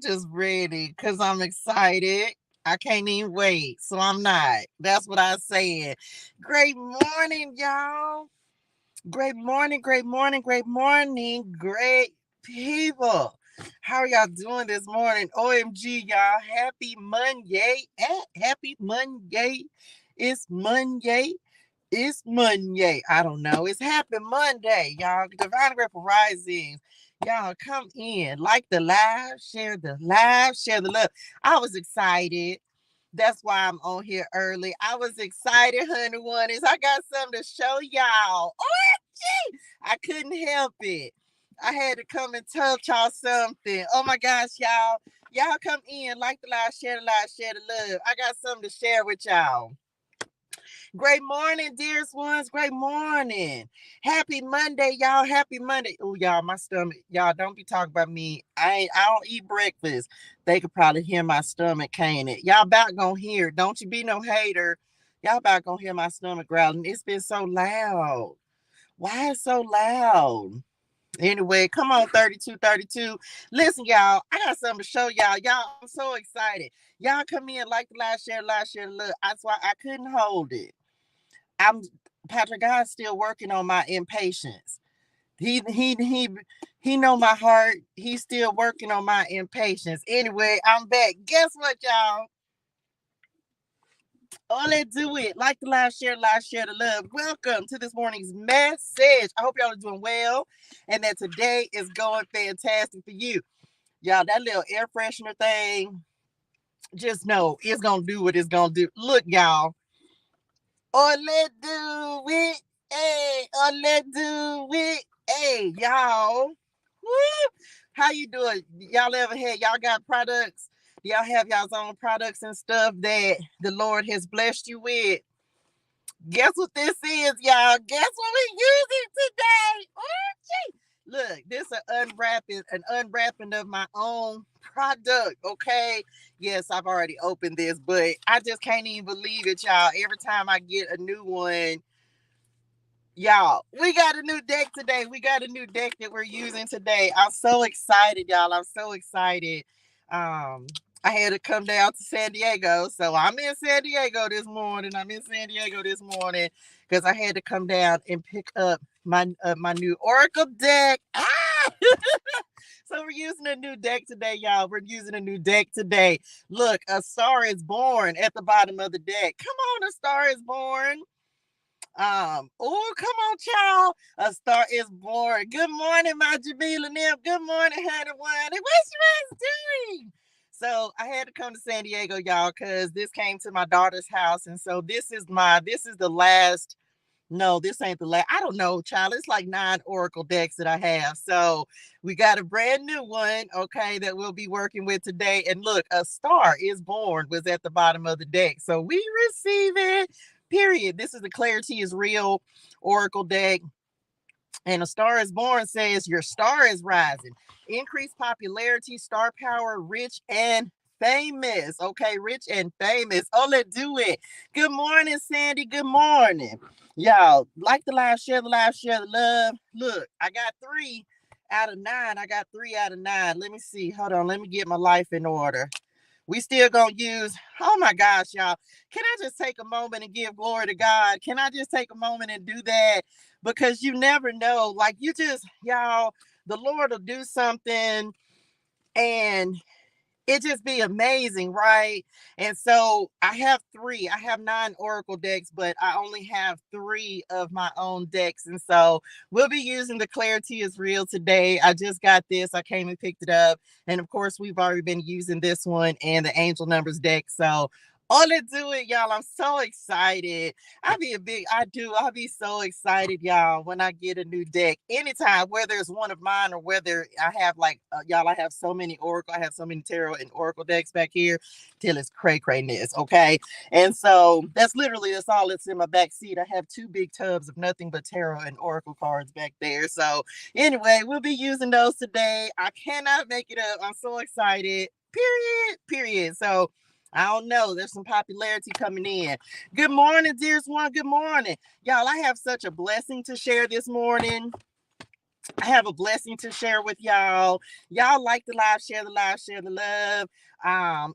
just ready because I'm excited. I can't even wait. So I'm not. That's what I said. Great morning, y'all. Great morning, great morning, great morning, great people. How are y'all doing this morning? OMG, y'all. Happy Monday. Happy Monday. It's Monday. It's Monday. I don't know. It's Happy Monday, y'all. Divine Ripple Risings. Y'all come in. Like the live, share the love. I was excited. That's why I'm on here early. I was excited, honey one is I got something to show y'all. OMG! I couldn't help it. I had to come and tell y'all something. Oh my gosh, y'all. Y'all come in. Like the live, share the love. I got something to share with y'all. Great morning, dearest ones. Great morning. Happy Monday, y'all. Happy Monday. Oh, y'all, my stomach. Y'all, don't be talking about me. I don't eat breakfast. They could probably hear my stomach, can't it? Y'all about gonna hear it. Don't you be no hater. Y'all about gonna hear my stomach growling. It's been so loud. Why is so loud? Anyway, come on, 3232. Listen, y'all, I got something to show y'all. Y'all, I'm so excited. Y'all come in, like the live, share the love. That's why I couldn't hold it. I'm Patrick. God's still working on my impatience. He know my heart. He's still working on my impatience. Anyway, I'm back. Guess what, y'all? Oh, let's do it. Like the live, share the love. Welcome to this morning's message. I hope y'all are doing well and that today is going fantastic for you. Y'all, that little air freshener thing, just know it's going to do what it's going to do. Look, y'all. Oh, let's do it. Hey, oh, let's do it. Hey, y'all. Woo. How you doing? Y'all ever had, y'all got products? Y'all have y'all's own products and stuff that the Lord has blessed you with? Guess what this is, y'all? Guess what we using today? Oh, gee. Look, this is an unwrapping of my own product. Okay. Yes, I've already opened this, but I just can't even believe it, y'all. Every time I get a new one, y'all, we got a new deck today. We got a new deck that we're using today. I'm so excited, y'all. I'm so excited. I had to come down to San Diego. So I'm in San Diego this morning. Because I had to come down and pick up my new Oracle deck. So we're using a new deck today, y'all. We're using a new deck today. Look, a star is born at the bottom of the deck. Come on, a star is born. Oh, come on, child. A star is born. Good morning, my Jamila Nim. Good morning, Hannah One. And what's you guys doing? So I had to come to San Diego, y'all, because this came to my daughter's house. And so this is the last. No, this ain't the last. I don't know, child. It's like 9 Oracle decks that I have. So we got a brand new one, okay, that we'll be working with today. And look, a star is born was at the bottom of the deck. So we receive it. Period. This is the ClariTEA is Real Oracle deck. And a star is born says your star is rising. Increased popularity, star power, rich and famous. Okay, rich and famous. Oh, let's do it. Good morning, Sandy. Good morning. Y'all, like the live, share the love. Look, I got 3 out of 9. I got 3 out of 9. Let me see. Hold on. Let me get my life in order. We still gonna use, oh my gosh, y'all. Can I just take a moment and give glory to God? Can I just take a moment and do that? Because you never know. Like y'all, the Lord will do something and it just be amazing, right? And so I have 9 Oracle decks, but I only have 3 of my own decks. And so we'll be using the ClariTEA is Real today. I just got this. I came and picked it up. And of course, we've already been using this one and the Angel Numbers deck. So all to do it, y'all. I'm so excited. I'll be so excited, y'all, when I get a new deck. Anytime, whether it's one of mine or whether I have y'all, I have so many Oracle, I have so many Tarot and Oracle decks back here till it's cray-crayness, okay? And so that's all that's in my back seat. I have 2 big tubs of nothing but Tarot and Oracle cards back there. So anyway, we'll be using those today. I cannot make it up. I'm so excited. Period. So I don't know. There's some popularity coming in. Good morning, dearest one. Good morning. Y'all, I have such a blessing to share this morning. I have a blessing to share with y'all. Y'all like the live, share the live, share the love.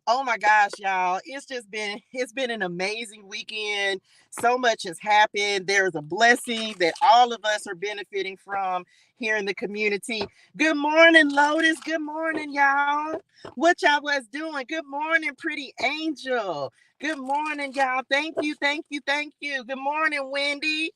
Oh my gosh, y'all. It's been an amazing weekend. So much has happened. There's a blessing that all of us are benefiting from here in the community. Good morning, Lotus. Good morning, y'all. What y'all was doing? Good morning, pretty angel. Good morning, y'all. Thank you, thank you, thank you. Good morning, Wendy.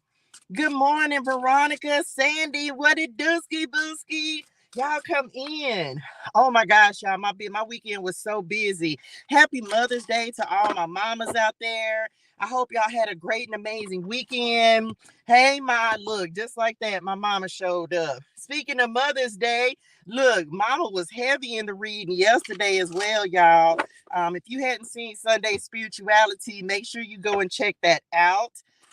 Good morning, Veronica, Sandy. What it dooski booski? Y'all come in. Oh my gosh, y'all. My weekend was so busy. Happy Mother's Day to all my mamas out there. I hope y'all had a great and amazing weekend. Hey, look, just like that, my mama showed up. Speaking of Mother's Day, look, mama was heavy in the reading yesterday as well, y'all. If you hadn't seen Sunday Spirituality, make sure you go and check that out.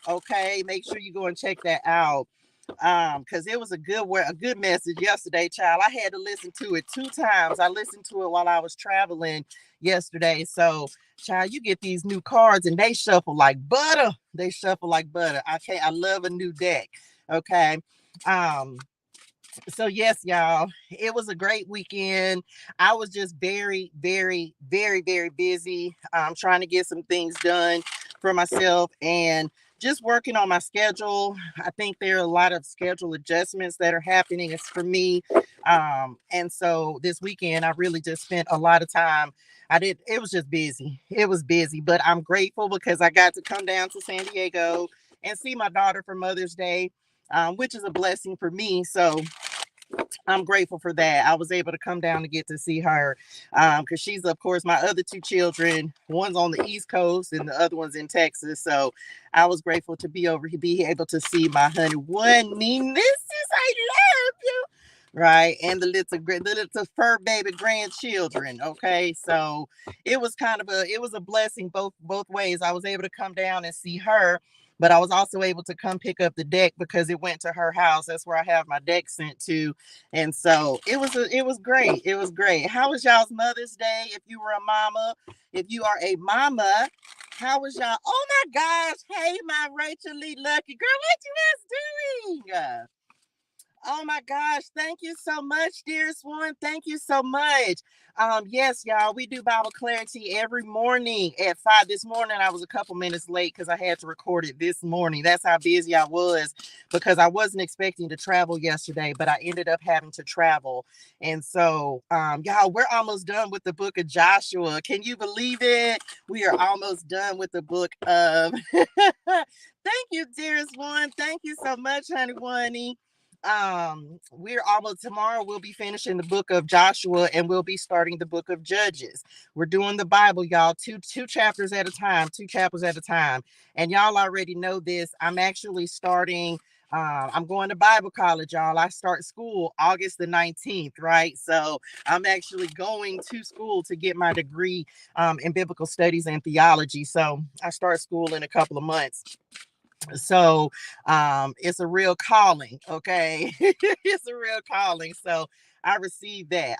Okay, make sure you go and check that out. Because it was a good message yesterday, child. I had to listen to it 2 times. I listened to it while I was traveling yesterday. So, child, you get these new cards and they shuffle like butter. They shuffle like butter. I love a new deck. Okay. Um, so yes, y'all, it was a great weekend. I was just very, very, very, very busy. Trying to get some things done for myself and just working on my schedule. I think there are a lot of schedule adjustments that are happening. It's for me. And so this weekend, I really just spent a lot of time. It was just busy. It was busy, but I'm grateful because I got to come down to San Diego and see my daughter for Mother's Day, which is a blessing for me. So I'm grateful for that. I was able to come down to get to see her because she's, of course, my other 2 children. One's on the East Coast and the other one's in Texas. So I was grateful to be able to see my honey one nieces. I love you. Right. And the little fur baby grandchildren. Okay. So it was a blessing both ways. I was able to come down and see her, but I was also able to come pick up the deck because it went to her house. That's where I have my deck sent to. And so it was great. It was great. How was y'all's Mother's Day? If you were a mama, if you are a mama, how was y'all? Oh my gosh. Hey, my Rachel Lee Lucky girl, what you guys doing? Oh my gosh, thank you so much, dearest one. Thank you so much. Yes, y'all, we do Bible Clarity every morning at 5. This morning I was a couple minutes late because I had to record it this morning. That's how busy I was because I wasn't expecting to travel yesterday, but I ended up having to travel. And so y'all, we're almost done with the book of Joshua. Can you believe it? We are almost done with the book of thank you, dearest one. Thank you so much, honey bunny. We're almost tomorrow we'll be finishing the book of Joshua and we'll be starting the book of Judges. We're doing the Bible, y'all, two chapters at a time, 2 chapters at a time. And y'all already know this. I'm actually starting I'm going to Bible college, y'all. I start school August the 19th, right? So I'm actually going to school to get my degree in biblical studies and theology. So I start school in a couple of months. So it's a real calling. Okay. It's a real calling. So I received that.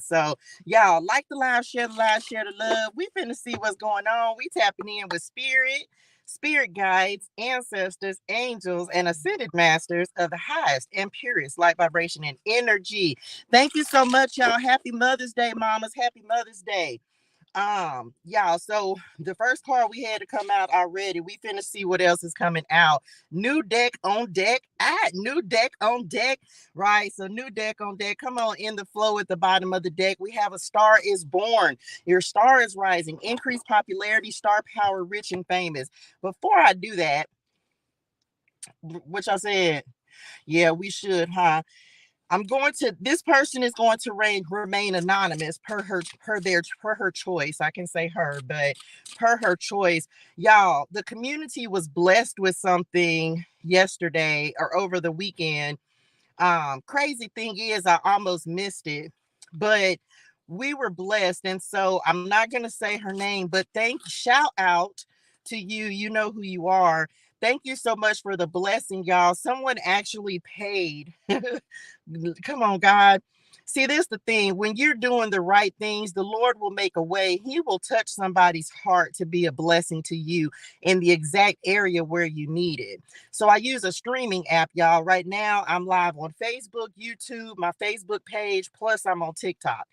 So y'all like the live, share the live, share the love. We finna see what's going on. We tapping in with spirit guides, ancestors, angels, and ascended masters of the highest and purest light vibration and energy. Thank you so much, y'all. Happy Mother's Day, mamas. Happy Mother's Day. Y'all, so the first card we had to come out already. We finna see what else is coming out. New deck on deck. New deck on deck. Right. So new deck on deck. Come on, in the flow at the bottom of the deck. We have a star is born. Your star is rising. Increased popularity, star power, rich and famous. Before I do that, which I said, yeah, we should, huh? This person is going to remain anonymous per her choice. I can say her, but per her choice. Y'all, the community was blessed with something yesterday or over the weekend. Crazy thing is I almost missed it, but we were blessed. And so I'm not gonna say her name, but shout out to you. You know who you are. Thank you so much for the blessing, y'all. Someone actually paid. Come on, God. See, this is the thing. When you're doing the right things, the Lord will make a way. He will touch somebody's heart to be a blessing to you in the exact area where you need it. So I use a streaming app, y'all. Right now, I'm live on Facebook, YouTube, my Facebook page, plus I'm on TikTok.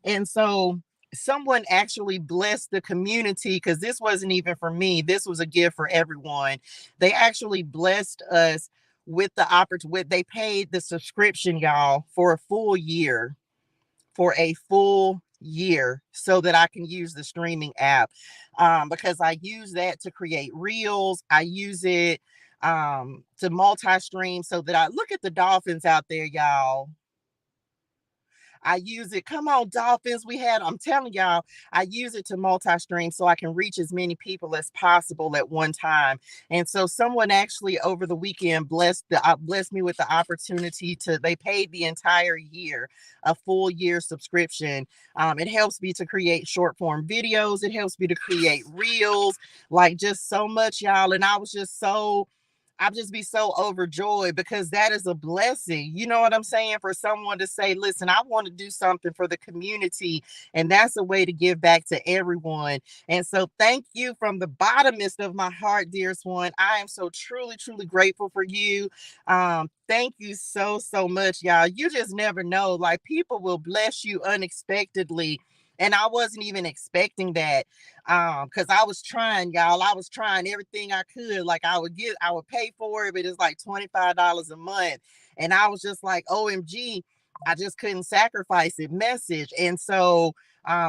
And so someone actually blessed the community, because this wasn't even for me. This was a gift for everyone. They actually blessed us with the opportunity. They paid the subscription, y'all, for a full year, so that I can use the streaming app, because I use that to create reels. I use it to multi-stream, so that I look at the dolphins out there, y'all. I use it. Come on, dolphins. I'm telling y'all, I use it to multi-stream so I can reach as many people as possible at one time. And so someone actually over the weekend blessed me with the opportunity they paid the entire year, a full year subscription. It helps me to create short form videos. It helps me to create reels, like just so much, y'all. And I'll just be so overjoyed, because that is a blessing. You know what I'm saying? For someone to say, listen, I want to do something for the community. And that's a way to give back to everyone. And so thank you from the bottomest of my heart, dearest one. I am so truly, truly grateful for you. Thank you so, so much, y'all. You just never know. Like, people will bless you unexpectedly. And I wasn't even expecting that. Because I was trying, y'all. I was trying everything I could. Like, I would pay for it, but it's like $25 a month. And I was just like, OMG, I just couldn't sacrifice it. Message. And so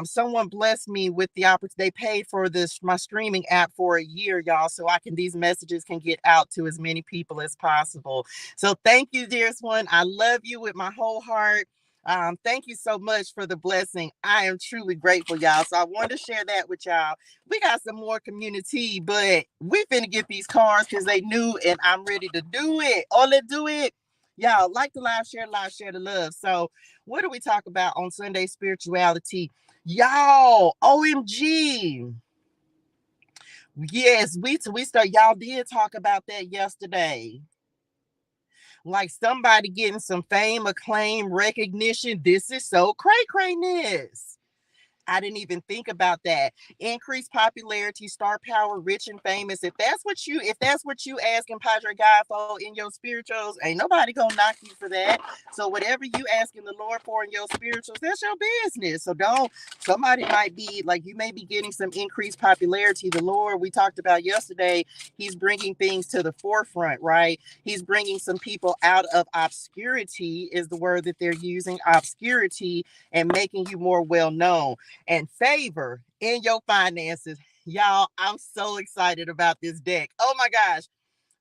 someone blessed me with the opportunity. They paid for my streaming app for a year, y'all, so these messages can get out to as many people as possible. So thank you, dearest one. I love you with my whole heart. Thank you so much for the blessing. I am truly grateful, y'all. So I wanted to share that with y'all. We got some more community, but we finna get these cards because they new, and I'm ready to do it. Oh, let's do it. Y'all, like the live, share the love. So what do we talk about on Sunday Spirituality? Y'all, OMG. Yes, we y'all did talk about that yesterday. Like, somebody getting some fame, acclaim, recognition. This is so cray-crayness. I didn't even think about that. Increased popularity, star power, rich and famous. If that's what you asking Padre God for in your spirituals, ain't nobody gonna knock you for that. So whatever you asking the Lord for in your spirituals, that's your business. So somebody might be like, you may be getting some increased popularity. The Lord, we talked about yesterday, he's bringing things to the forefront, right? He's bringing some people out of obscurity, is the word that they're using, obscurity, and making you more well known. And favor in your finances. Y'all, I'm so excited about this deck. Oh my gosh.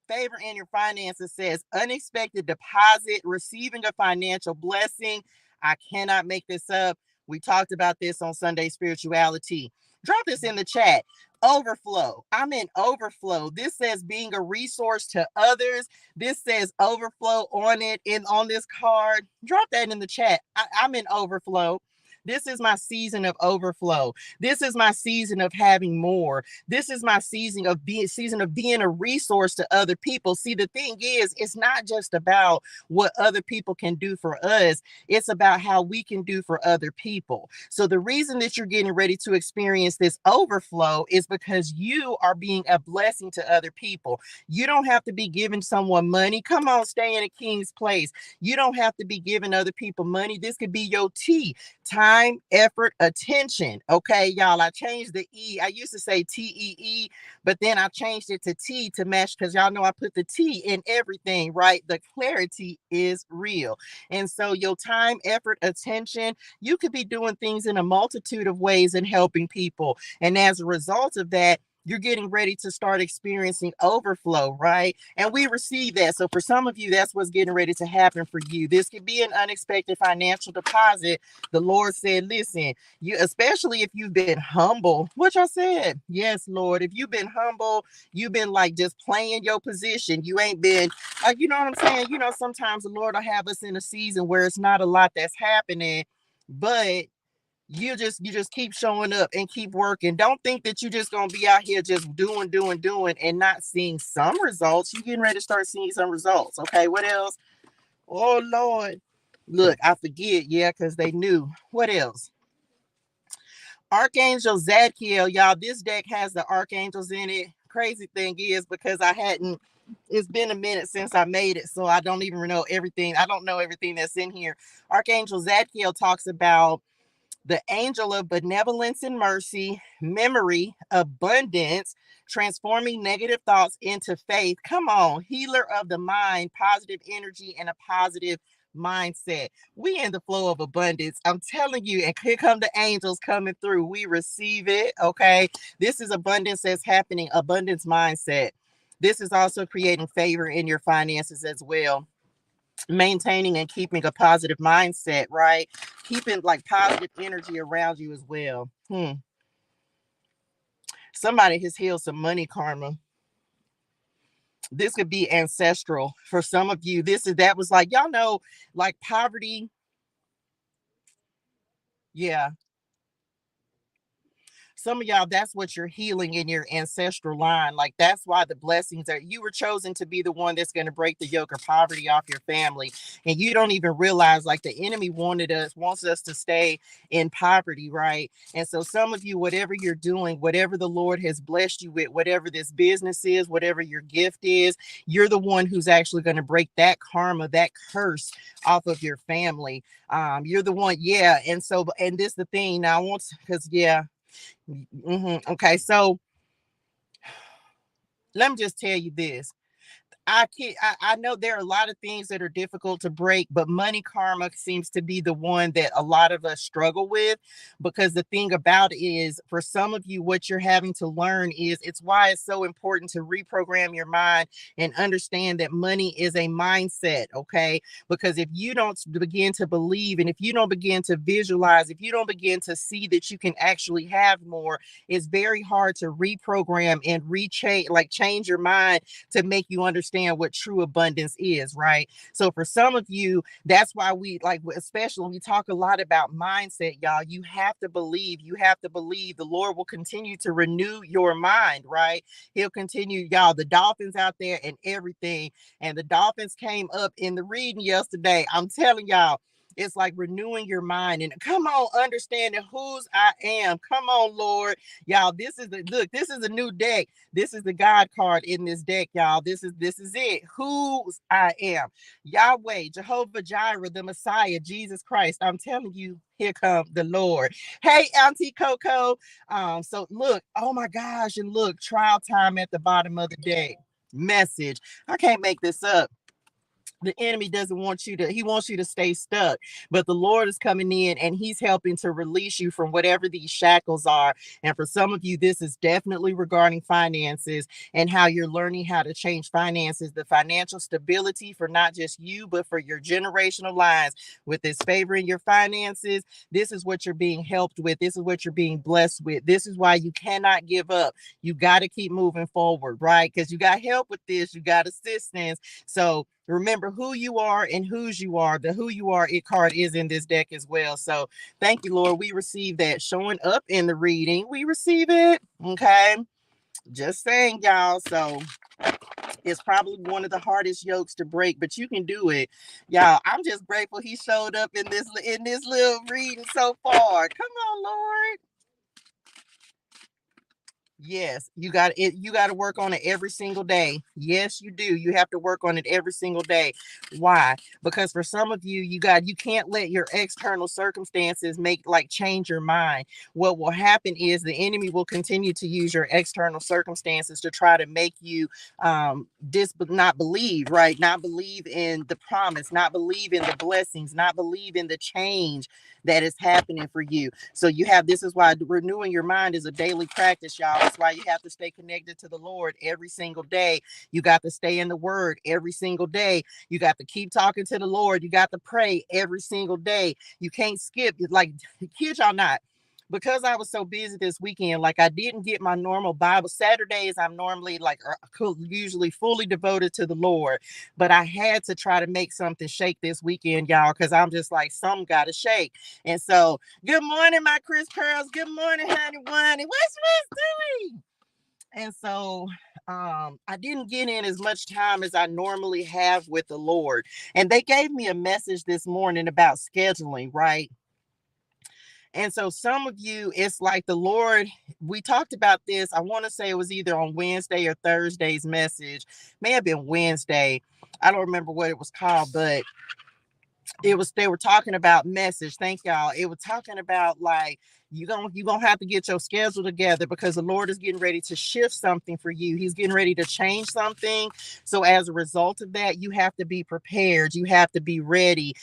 Favor in your finances says unexpected deposit, receiving a financial blessing. I cannot make this up. We talked about this on Sunday Spirituality. Drop this in the chat. Overflow. I'm in overflow. This says being a resource to others. This says overflow on it, on this card. Drop that in the chat. I'm in overflow. This is my season of overflow. This is my season of having more. This is my season of being a resource to other people. See, the thing is, it's not just about what other people can do for us. It's about how we can do for other people. So the reason that you're getting ready to experience this overflow is because you are being a blessing to other people. You don't have to be giving someone money. Come on, stay in a king's place. You don't have to be giving other people money. This could be your tea. Time, effort, attention. Okay, y'all, I changed the E. I used to say TEE, but then I changed it to T to match, because y'all know I put the T in everything, right? The clarity is real. And so your time, effort, attention, you could be doing things in a multitude of ways and helping people. And as a result of that, you're getting ready to start experiencing overflow, right? And we receive that. So for some of you, that's what's getting ready to happen for you. This could be an unexpected financial deposit. The Lord said, listen, especially if you've been humble, which I said, yes, Lord, if you've been humble, you've been like just playing your position. You ain't been, you know what I'm saying? You know, sometimes the Lord will have us in a season where it's not a lot that's happening, but you just keep showing up and keep working. Don't think that you're just gonna be out here just doing and not seeing some results. You're getting ready to start seeing some results. Okay, what else? Oh Lord, Look, I forget. Yeah, because they knew. What else? Archangel Zadkiel, y'all. This deck has the archangels in it. Crazy thing is, because I hadn't, it's been a minute since I made it, so I don't even know everything. I don't know everything that's in here. Archangel Zadkiel talks about the angel of benevolence and mercy, memory, abundance, transforming negative thoughts into faith. Come on, healer of the mind, positive energy, and a positive mindset. We in the flow of abundance. I'm telling you, and here come the angels coming through. We receive it. Okay. This is abundance that's happening, abundance mindset. This is also creating favor in your finances as well. Maintaining and keeping a positive mindset, right? Keeping like positive energy around you as well. Somebody has healed some money karma. This could be ancestral for some of you. That was like, y'all know, like poverty. Yeah. Some of y'all, that's what you're healing in your ancestral line. Like, that's why the blessings are, you were chosen to be the one that's going to break the yoke of poverty off your family. And you don't even realize, like, the enemy wants us to stay in poverty, right? And so some of you, whatever you're doing, whatever the Lord has blessed you with, whatever this business is, whatever your gift is, you're the one who's actually going to break that karma, that curse off of your family. You're the one. Yeah. And so, and this the thing now, because yeah. Okay, so let me just tell you this. I know there are a lot of things that are difficult to break, but money karma seems to be the one that a lot of us struggle with, because the thing about it is, for some of you, what you're having to learn is, it's why it's so important to reprogram your mind and understand that money is a mindset, okay? Because if you don't begin to believe, and if you don't begin to visualize, if you don't begin to see that you can actually have more, it's very hard to reprogram and change your mind to make you understand what true abundance is, right? So for some of you, that's why we like, especially when we talk a lot about mindset, y'all, you have to believe, the Lord will continue to renew your mind, right? He'll continue, y'all, the dolphins out there and everything. And the dolphins came up in the reading yesterday. I'm telling y'all, it's like renewing your mind and come on, understanding whose I am. Come on, Lord. Y'all, this is a new deck. This is the God card in this deck, y'all. This is it. Whose I am. Yahweh, Jehovah Jireh, the Messiah, Jesus Christ. I'm telling you, here comes the Lord. Hey, Auntie Coco. So look, oh my gosh, and look, trial time at the bottom of the deck. Message. I can't make this up. The enemy doesn't want you to, he wants you to stay stuck, but the Lord is coming in and he's helping to release you from whatever these shackles are. And for some of you, this is definitely regarding finances and how you're learning how to change finances, the financial stability for not just you, but for your generational lines. With this favor in your finances, this is what you're being helped with. This is what you're being blessed with. This is why you cannot give up. You got to keep moving forward, right? Because you got help with this, you got assistance. So remember who you are and whose you are. The who you are it card is in this deck as well. So thank you, Lord. We receive that showing up in the reading. We receive it. Okay. Just saying, y'all. So it's probably one of the hardest yokes to break, but you can do it. Y'all, I'm just grateful he showed up in this little reading so far. Come on, Lord. Yes, you got it. You got to work on it every single day. Yes, you do. You have to work on it every single day. Why? Because for some of you, you can't let your external circumstances change your mind. What will happen is the enemy will continue to use your external circumstances to try to make you not believe, right? Not believe in the promise, not believe in the blessings, not believe in the change that is happening for you. So this is why renewing your mind is a daily practice, y'all. That's why you have to stay connected to the Lord every single day. You got to stay in the word every single day. You got to keep talking to the Lord. You got to pray every single day. You can't skip. Like, kid y'all not. Because I was so busy this weekend, like I didn't get my normal Bible. Saturdays, I'm normally usually fully devoted to the Lord, but I had to try to make something shake this weekend, y'all, because I'm just like, some got to shake. And so, good morning, my Chris Pearls. Good morning, honey. What's doing? And so I didn't get in as much time as I normally have with the Lord. And they gave me a message this morning about scheduling, right? And so some of you, it's like the Lord, we talked about this. I want to say it was either on Wednesday or Thursday's message, may have been Wednesday. I don't remember what it was called, but they were talking about message. Thank y'all. It was talking about like you gonna have to get your schedule together because the Lord is getting ready to shift something for you. He's getting ready to change something. So as a result of that, you have to be prepared. You have to be ready.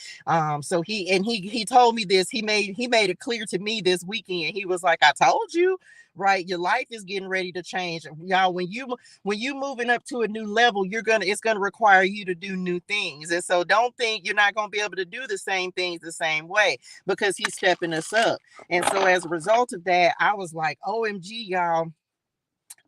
So he told me this. He made it clear to me this weekend. He was like, I told you, right? Your life is getting ready to change. Y'all, when you moving up to a new level, it's gonna require you to do new things. And so don't think you're not gonna be able to do the same things the same way because he's stepping us up. And so as a result of that, I was like, OMG, y'all.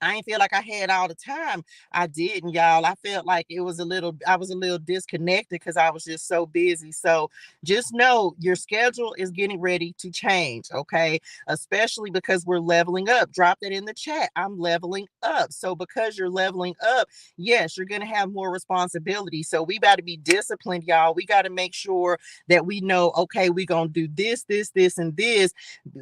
I ain't feel like I had all the time. I didn't, y'all. I felt like I was a little disconnected because I was just so busy. So just know your schedule is getting ready to change, okay? Especially because we're leveling up. Drop that in the chat. I'm leveling up. So because you're leveling up, yes, you're going to have more responsibility. So we got to be disciplined, y'all. We got to make sure that we know, okay, we're going to do this, this, this, and this.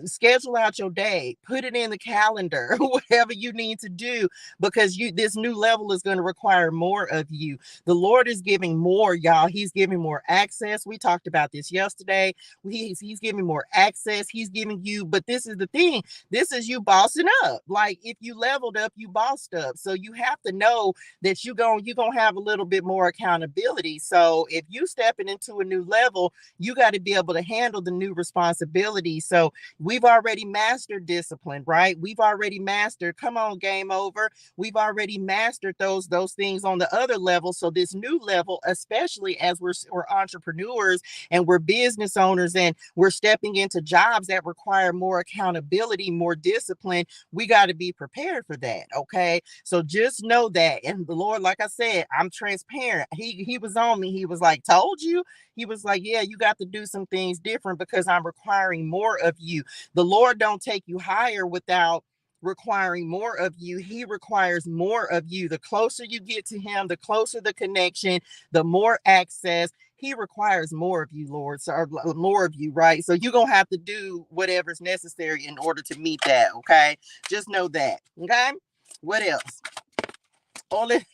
Schedule out your day. Put it in the calendar, whatever you need to do, because this new level is going to require more of you. The Lord is giving more, y'all. He's giving more access. We talked about this yesterday. He's giving more access. He's giving you, but this is the thing. This is you bossing up. Like if you leveled up, you bossed up. So you have to know that you're going to have a little bit more accountability. So if you stepping into a new level, you got to be able to handle the new responsibility. So we've already mastered discipline, right? We've already mastered, come on, game over. We've already mastered those things on the other level. So this new level, especially as we're entrepreneurs and we're business owners and we're stepping into jobs that require more accountability, more discipline, we got to be prepared for that, okay? So just know that. And the Lord, like I said, I'm transparent. He was on me. He was like, told you. He was like, yeah, you got to do some things different because I'm requiring more of you. The Lord don't take you higher without requiring more of you. He requires more of you. The closer you get to him, the closer the connection, the more access. He requires more of you, Lord. So more of you, right? So you're gonna have to do whatever's necessary in order to meet that. Okay. Just know that. Okay. What else? All it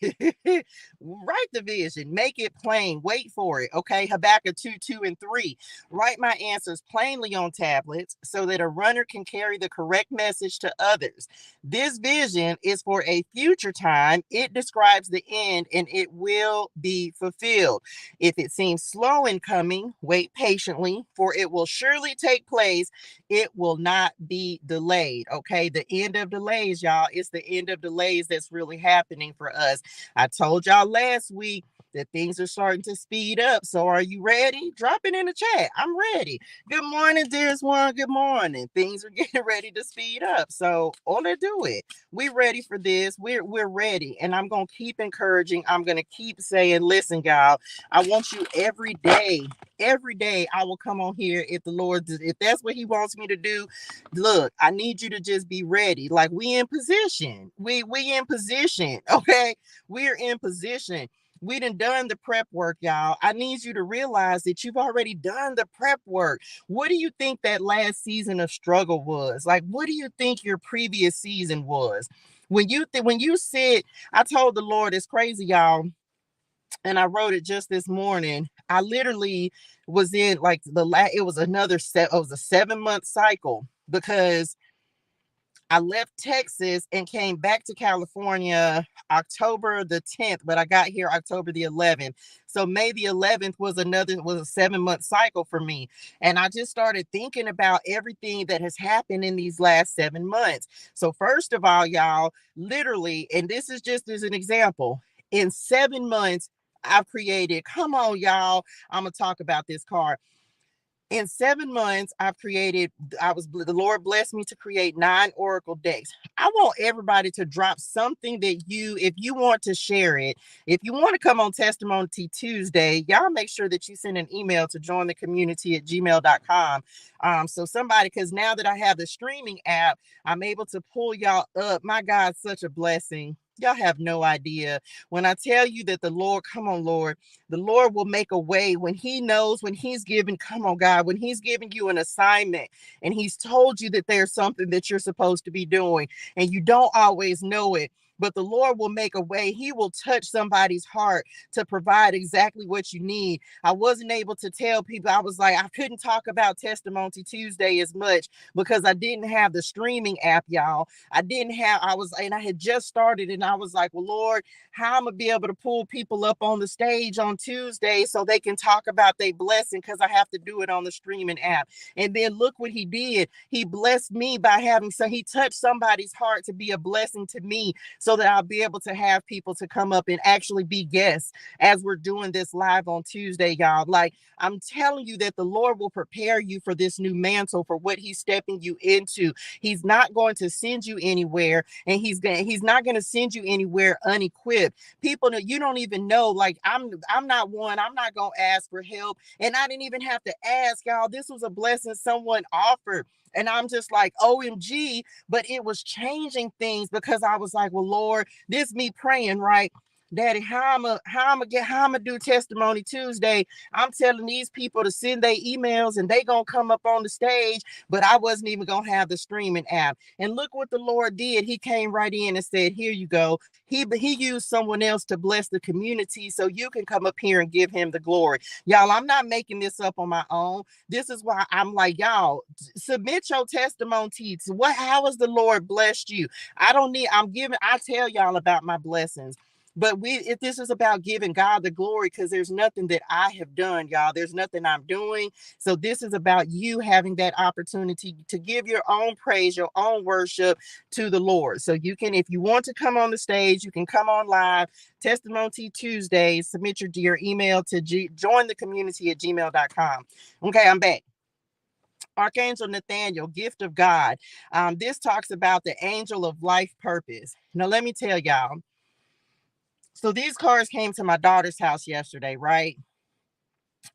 write the vision, make it plain, wait for it. Okay, Habakkuk 2, 2, and 3. Write my answers plainly on tablets so that a runner can carry the correct message to others. This vision is for a future time. It describes the end and it will be fulfilled. If it seems slow in coming, wait patiently, for it will surely take place. It will not be delayed. Okay, the end of delays, y'all. It's the end of delays that's really happening for us. I told y'all last week that things are starting to speed up. So are you ready? Drop it in the chat. I'm ready. Good morning, dearest one. Good morning. Things are getting ready to speed up. So let's do it. We're ready for this. We're ready. And I'm gonna keep encouraging. I'm gonna keep saying, listen, y'all, I want you every day. Every day I will come on here if the Lord, if that's what he wants me to do. Look, I need you to just be ready. Like we in position. We in position. Okay. We're in position. We done the prep work, y'all. I need you to realize that you've already done the prep work. What do you think that last season of struggle was? Like, what do you think your previous season was? When you sit, I told the Lord, it's crazy, y'all. And I wrote it just this morning. I literally was in like it was a 7-month cycle because I left Texas and came back to California October the 10th, but I got here October the 11th. So May the 11th was a 7-month cycle for me. And I just started thinking about everything that has happened in these last 7 months. So first of all, y'all, literally, and this is just as an example, in 7 months, I've created, come on, y'all, I'm going to talk about this card. In 7 months, the Lord blessed me to create 9 Oracle decks. I want everybody to drop something that if you want to share it, if you want to come on Testimony Tuesday, y'all make sure that you send an email to jointhecommunity@gmail.com. So somebody, because now that I have the streaming app, I'm able to pull y'all up. My God, such a blessing. Y'all have no idea. When I tell you that the Lord, come on, Lord, the Lord will make a way when he knows, when he's given, come on, God, when he's giving you an assignment and he's told you that there's something that you're supposed to be doing and you don't always know it. But the Lord will make a way. He will touch somebody's heart to provide exactly what you need. I wasn't able to tell people, I was like, I couldn't talk about Testimony Tuesday as much because I didn't have the streaming app, y'all. And I had just started and I was like, well, Lord, how I'm gonna be able to pull people up on the stage on Tuesday so they can talk about their blessing because I have to do it on the streaming app. And then look what he did. He blessed me by he touched somebody's heart to be a blessing to me so that I'll be able to have people to come up and actually be guests as we're doing this live on Tuesday, y'all. Like, I'm telling you that the Lord will prepare you for this new mantle, for what he's stepping you into. He's not going to send you anywhere, and he's not going to send you anywhere unequipped. People that you don't even know, like I'm not one, I'm not going to ask for help. And I didn't even have to ask, y'all. This was a blessing someone offered. And I'm just like, OMG, but it was changing things because I was like, well, Lord, this me praying, right? Daddy, how I'm gonna do Testimony Tuesday? I'm telling these people to send their emails and they gonna come up on the stage, but I wasn't even gonna have the streaming app. And look what the Lord did. He came right in and said, here you go. He used someone else to bless the community so you can come up here and give him the glory. Y'all, I'm not making this up on my own. This is why I'm like, y'all, submit your testimony to how has the Lord blessed you? I tell y'all about my blessings. But if this is about giving God the glory, because there's nothing that I have done, y'all. There's nothing I'm doing. So this is about you having that opportunity to give your own praise, your own worship to the Lord. So you can, if you want to come on the stage, you can come on live. Testimony Tuesdays. Submit your email to join the community at gmail.com. Okay, I'm back. Archangel Nathaniel, gift of God. This talks about the angel of life purpose. Now, let me tell y'all. So these cards came to my daughter's house yesterday, right?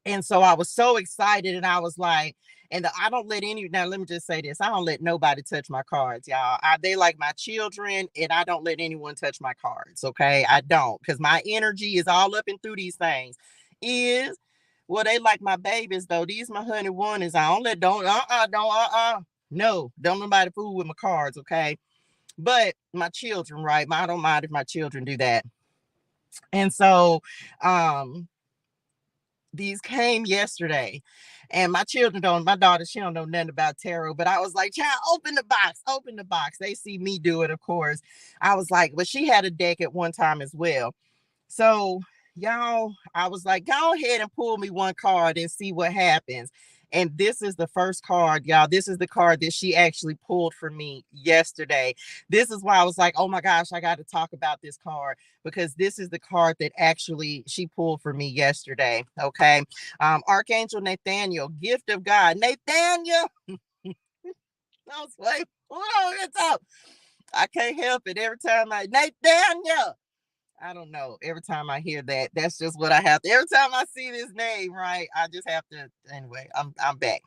And so I was so excited and I was like, I don't let now let me just say this. I don't let nobody touch my cards, y'all. They like my children and I don't let anyone touch my cards, okay? I don't, because my energy is all up and through these things. Well, they like my babies though. These my honey ones. I don't no, don't nobody fool with my cards, okay? But my children, right? I don't mind if my children do that. And so these came yesterday, and my daughter, she don't know nothing about tarot, but I was like, child, open the box. They see me do it, of course. I was like, but she had a deck at one time as well. So y'all, I was like, go ahead and pull me one card and see what happens. And this is the first card, y'all. This is the card that she actually pulled for me yesterday. This is why I was like, oh my gosh, I got to talk about this card, because this is the card that actually she pulled for me yesterday. Okay. Archangel Nathaniel, gift of God. Nathaniel. I was like, hold on, it's up. I can't help it. Every time Nathaniel. I don't know. Every time I hear that, that's just what I have to. Every time I see this name, right, I just have to. Anyway, I'm back.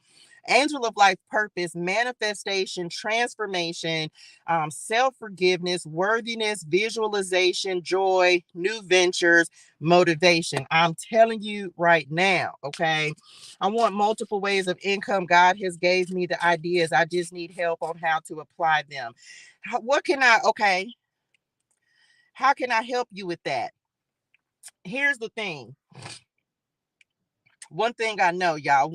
Angel of life purpose, manifestation, transformation, self-forgiveness, worthiness, visualization, joy, new ventures, motivation. I'm telling you right now, okay? I want multiple ways of income. God has gave me the ideas. I just need help on how to apply them. How can I help you with that? Here's the thing. One thing I know, y'all,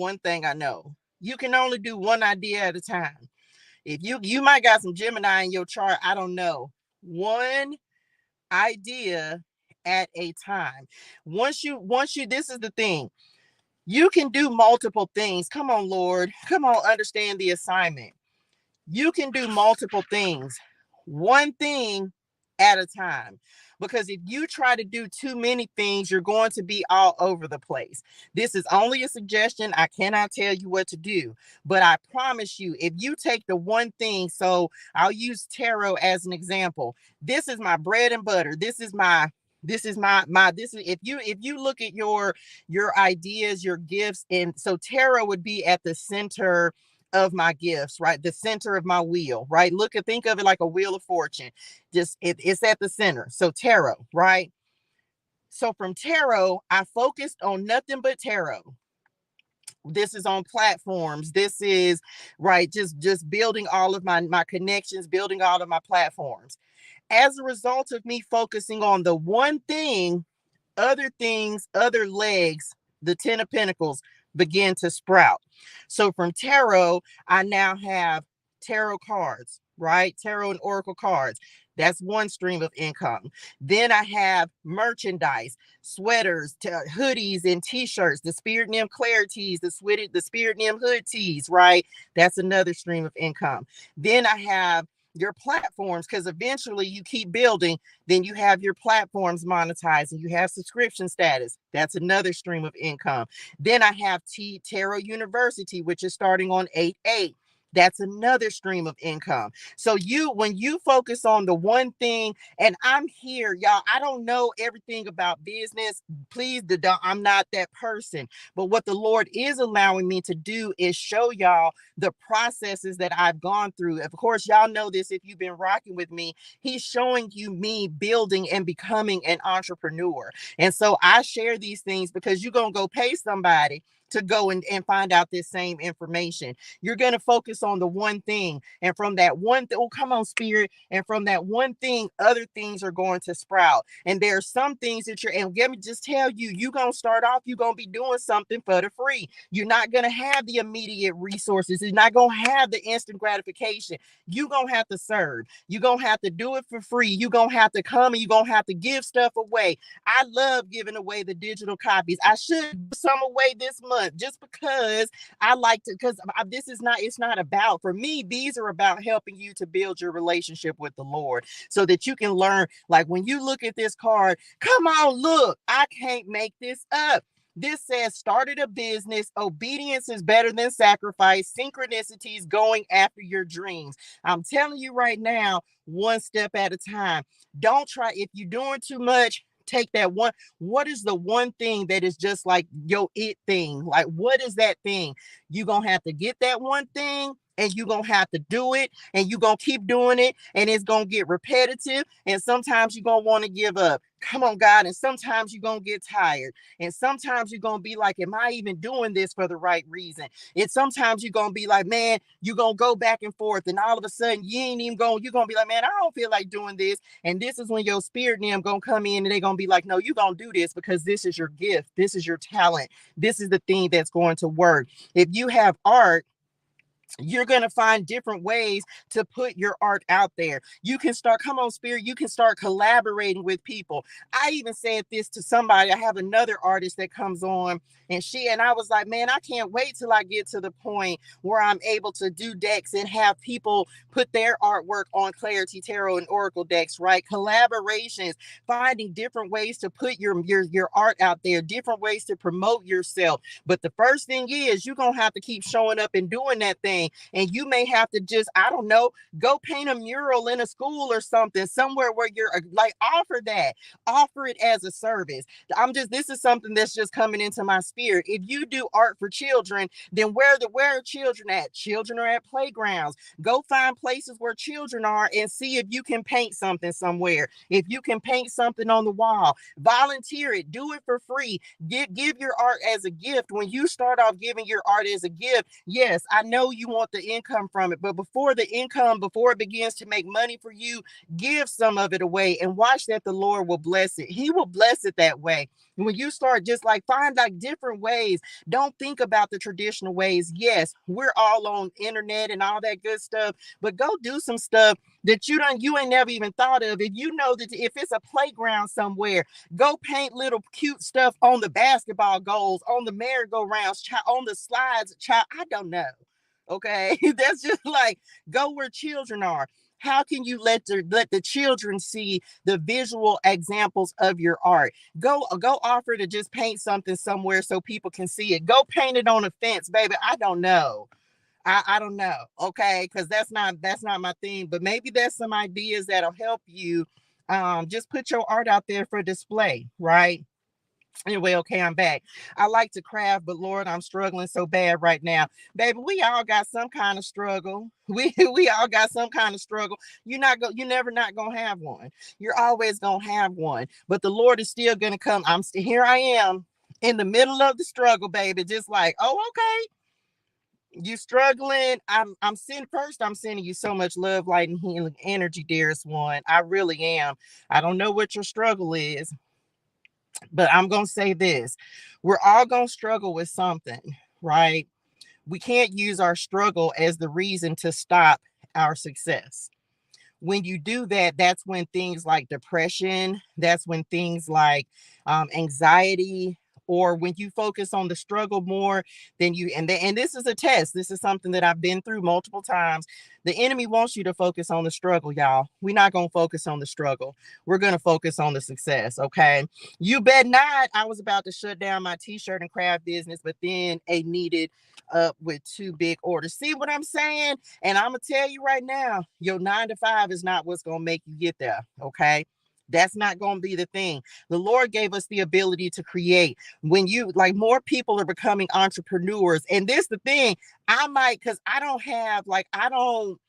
you can only do one idea at a time. If you might got some Gemini in your chart, I don't know. One idea at a time. Once you, this is the thing. You can do multiple things. Come on, Lord. Come on, understand the assignment. You can do multiple things. One thing at a time. Because if you try to do too many things, you're going to be all over the place. This is only a suggestion. I cannot tell you what to do. But I promise you, if you take the one thing, so I'll use tarot as an example. This is my bread and butter. This is if you look at your ideas, your gifts, and so tarot would be at the center of my gifts, right? The center of my wheel, right? Think of it like a wheel of fortune. It's at the center. So tarot, right? So from tarot, I focused on nothing but tarot. This is on platforms. This is right, just building all of my connections, building all of my platforms. As a result of me focusing on the one thing, other things, other legs, the 10 of Pentacles begin to sprout. So from tarot, I now have tarot cards, right? Tarot and oracle cards. That's one stream of income. Then I have merchandise, sweaters, hoodies, and t-shirts, the Spirit Nim ClariTEAs, the Spirit Nim hood tees, right? That's another stream of income. Then I have your platforms, because eventually you keep building, then you have your platforms monetized and you have subscription status. That's another stream of income. Then I have Tarot YouniversiTEA, which is starting on 8/8. That's another stream of income. So when you focus on the one thing, and I'm here, y'all, I don't know everything about business. Please, I'm not that person. But what the Lord is allowing me to do is show y'all the processes that I've gone through. Of course, y'all know this if you've been rocking with me. He's showing you me building and becoming an entrepreneur. And so I share these things because you're going to go pay somebody to go and find out this same information. You're going to focus on the one thing. And from that one thing, oh, come on, Spirit. And from that one thing, other things are going to sprout. And there are some things that and let me just tell you, you're going to start off, you're going to be doing something for the free. You're not going to have the immediate resources. You're not going to have the instant gratification. You're going to have to serve. You're going to have to do it for free. You're going to have to come and you're going to have to give stuff away. I love giving away the digital copies. I should give some away this month just because I like to, because it's not about, for me, these are about helping you to build your relationship with the Lord so that you can learn. Like when you look at this card, come on, look, I can't make this up. This says started a business. Obedience is better than sacrifice. Synchronicities going after your dreams. I'm telling you right now, one step at a time. Don't try. If you're doing too much, take that one. What is the one thing that is just like your it thing? Like, what is that thing? You're going to have to get that one thing and you're going to have to do it and you're going to keep doing it and it's going to get repetitive. And sometimes you're going to want to give up. Come on, God. And sometimes you're going to get tired. And sometimes you're going to be like, am I even doing this for the right reason? And sometimes you're going to be like, man, you're going to go back and forth. And all of a sudden you ain't even going, you're going to be like, man, I don't feel like doing this. And this is when your spirit and them going to come in and they're going to be like, no, you're going to do this because this is your gift. This is your talent. This is the thing that's going to work. If you have art, you're going to find different ways to put your art out there. You can start, come on, Spirit, you can start collaborating with people. I even said this to somebody. I have another artist that comes on and I was like, man, I can't wait till I get to the point where I'm able to do decks and have people put their artwork on ClariTEA Tarot and Oracle decks, right? Collaborations, finding different ways to put your art out there, different ways to promote yourself. But the first thing is you're going to have to keep showing up and doing that thing. And you may have to just, I don't know, go paint a mural in a school or something, somewhere where you're like, offer it as a service. This is something that's just coming into my spirit. If you do art for children, then where are children at? Children are at playgrounds. Go find places where children are and see if you can paint something somewhere. If you can paint something on the wall, volunteer it, do it for free. Give your art as a gift. When you start off giving your art as a gift, yes, I know you want the income from it, but before it begins to make money for you, give some of it away and watch that the Lord will bless it. He will bless it that way. When you start just like find like different ways, don't think about the traditional ways. Yes, we're all on internet and all that good stuff, but go do some stuff that you ain't never even thought of. If you know that if it's a playground somewhere, go paint little cute stuff on the basketball goals, on the merry-go-rounds, on the slides. I don't know. Okay, that's just like go where children are. How can you let the children see the visual examples of your art? Go offer to just paint something somewhere so people can see it. Go paint it on a fence, baby. I don't know. I don't know. Okay, because that's not my thing. But maybe there's some ideas that'll help you. Just put your art out there for display, right? Anyway, okay, I'm back. I like to craft, but Lord, I'm struggling so bad right now. Baby, we all got some kind of struggle. We all got some kind of struggle. You're never not gonna have one. You're always gonna have one. But the Lord is still gonna come. Here I am in the middle of the struggle, baby. Just like, oh, okay. You struggling. I'm sending you so much love, light, and healing energy, dearest one. I really am. I don't know what your struggle is, but I'm going to say this. We're all going to struggle with something, right? We can't use our struggle as the reason to stop our success. When you do that, that's when things like depression, that's when things like anxiety, or when you focus on the struggle more than you, and this is a test. This is something that I've been through multiple times. The enemy wants you to focus on the struggle, y'all. We're not going to focus on the struggle. We're going to focus on the success, okay? You bet not. I was about to shut down my t-shirt and craft business, but then a needed up with 2 big orders. See what I'm saying? And I'm gonna tell you right now, your 9 to 5 is not what's gonna make you get there. Okay. That's not going to be the thing. The Lord gave us the ability to create. When you like, more people are becoming entrepreneurs. And this the thing, because I don't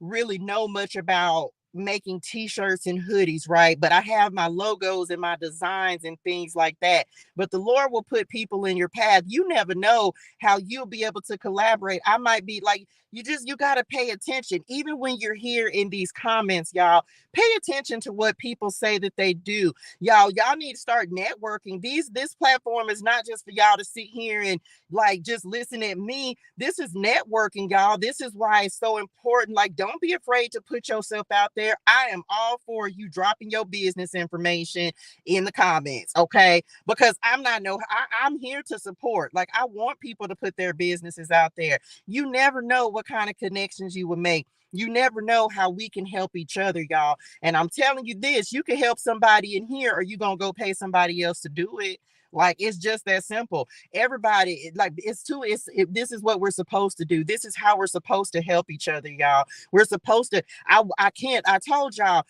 really know much about making t-shirts and hoodies, right? But I have my logos and my designs and things like that. But the Lord will put people in your path. You never know how you'll be able to collaborate. I might be like, you got to pay attention. Even when you're here in these comments, y'all, pay attention to what people say that they do. Y'all need to start networking. This platform is not just for y'all to sit here and like just listen at me. This is networking, y'all. This is why it's so important. Like, don't be afraid to put yourself out there. I am all for you dropping your business information in the comments, okay? Because I'm here to support. Like, I want people to put their businesses out there. You never know what kind of connections you will make. You never know how we can help each other, y'all. And I'm telling you this, you can help somebody in here, or you gonna go pay somebody else to do it. Like, it's just that simple. Everybody, like, this is what we're supposed to do. This is how we're supposed to help each other, y'all. We're supposed to, I told y'all,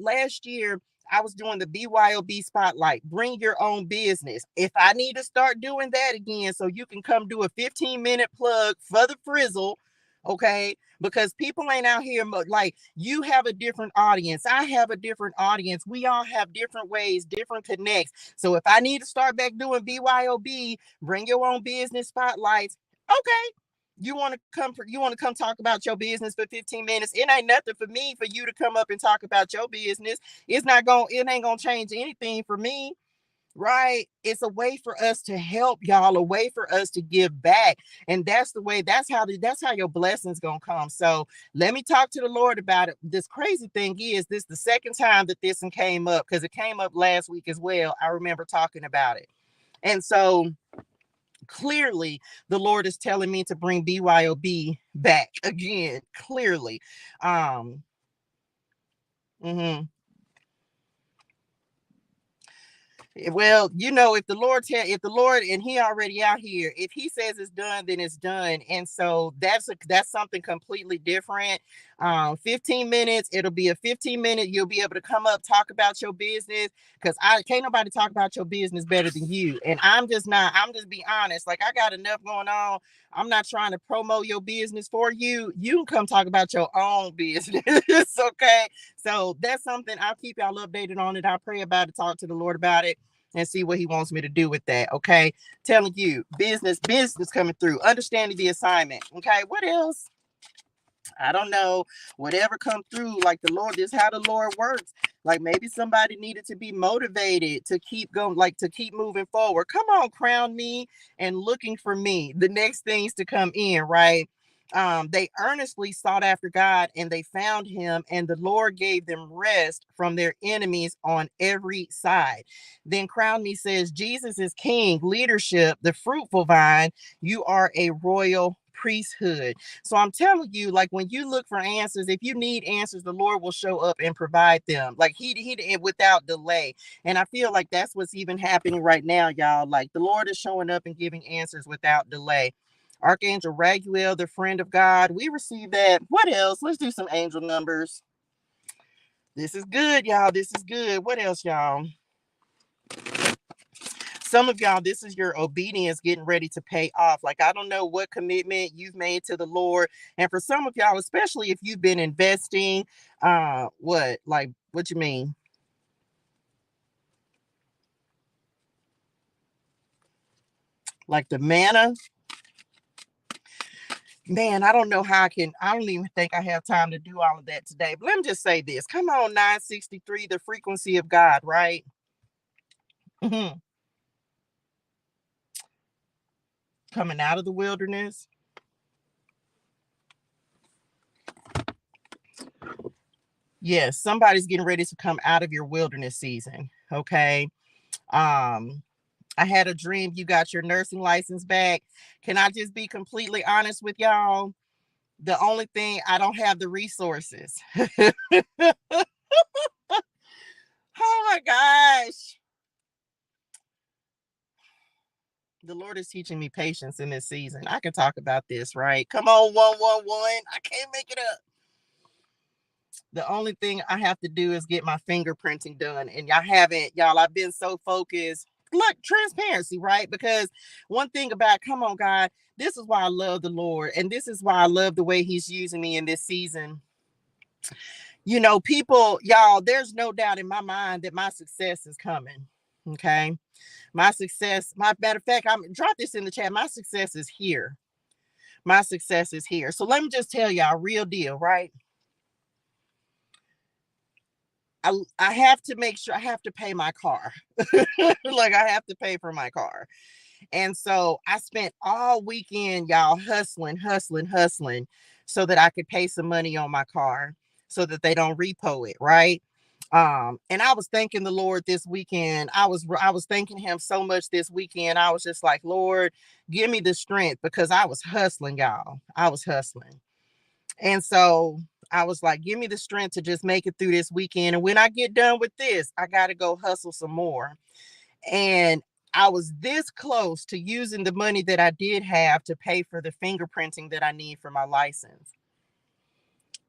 last year, I was doing the BYOB spotlight, bring your own business. If I need to start doing that again, so you can come do a 15-minute plug for the frizzle, okay? Because people ain't out here, like, you have a different audience. I have a different audience. We all have different ways, different connects. So if I need to start back doing BYOB, bring your own business spotlights, okay. You want to come talk about your business for 15 minutes. It ain't nothing for me for you to come up and talk about your business. It ain't gonna change anything for me. Right? It's a way for us to help, y'all, a way for us to give back. And that's the way, that's how your blessings gonna come. So let me talk to the Lord about it. This crazy thing is, this the second time that this one came up, because it came up last week as well. I remember talking about it. And so clearly the Lord is telling me to bring BYOB back again. Clearly. Mm-hmm. Well, if the Lord, and he already out here, if he says it's done, then it's done. And so that's something completely different. 15 minutes, it'll be a 15-minute, you'll be able to come up, talk about your business, because I can't nobody talk about your business better than you. And I'm just be honest, like, I got enough going on. I'm not trying to promote your business for you. You can come talk about your own business. Okay. So that's something, I'll keep y'all updated on it. I'll pray about it, talk to the Lord about it, and see what he wants me to do with that. Okay. Telling you, business coming through, understanding the assignment. Okay. What else? I don't know. Whatever come through, like, the Lord, this is how the Lord works. Like, maybe somebody needed to be motivated to keep going, like, to keep moving forward. Come on, crown me and looking for me. The next things to come in, right? They earnestly sought after God, and they found him, and the Lord gave them rest from their enemies on every side. Then crown me says, Jesus is king, leadership, the fruitful vine. You are a royal priesthood. So I'm telling you, like, when you look for answers, if you need answers, the Lord will show up and provide them. Like, he without delay. And I feel like that's what's even happening right now, y'all. Like, the Lord is showing up and giving answers without delay. Archangel Raguel, the friend of God, we received that. What else? Let's do some angel numbers. This is good, y'all. This is good. What else, y'all? Some of y'all, this is your obedience getting ready to pay off. Like, I don't know what commitment you've made to the Lord. And for some of y'all, especially if you've been investing, what you mean? Like the manna? Man, I don't know how I don't even think I have time to do all of that today. But let me just say this. Come on, 963, the frequency of God, right? Mhm. Coming out of the wilderness. Yes, somebody's getting ready to come out of your wilderness season. Okay. I had a dream you got your nursing license back. Can I just be completely honest with y'all? The only thing, I don't have the resources. Oh my gosh. The Lord is teaching me patience in this season. I can talk about this, right? Come on, 111. I can't make it up. The only thing I have to do is get my fingerprinting done. And y'all haven't, y'all, I've been so focused. Look, transparency, right? Because one thing about, come on, God, this is why I love the Lord. And this is why I love the way he's using me in this season. You know, people, y'all, there's no doubt in my mind that my success is coming. Okay. My success, my matter of fact, I'm drop this in the chat. My success is here. My success is here. So let me just tell y'all, real deal, right? I have to make sure I have to pay my car. Like I have to pay for my car. And so I spent all weekend, y'all, hustling so that I could pay some money on my car so that they don't repo it, right? And I was thanking the Lord this weekend. I was thanking him so much this weekend. I was just like, Lord, give me the strength because I was hustling, y'all. I was hustling. And so I was like, give me the strength to just make it through this weekend. And when I get done with this, I got to go hustle some more. And I was this close to using the money that I did have to pay for the fingerprinting that I need for my license.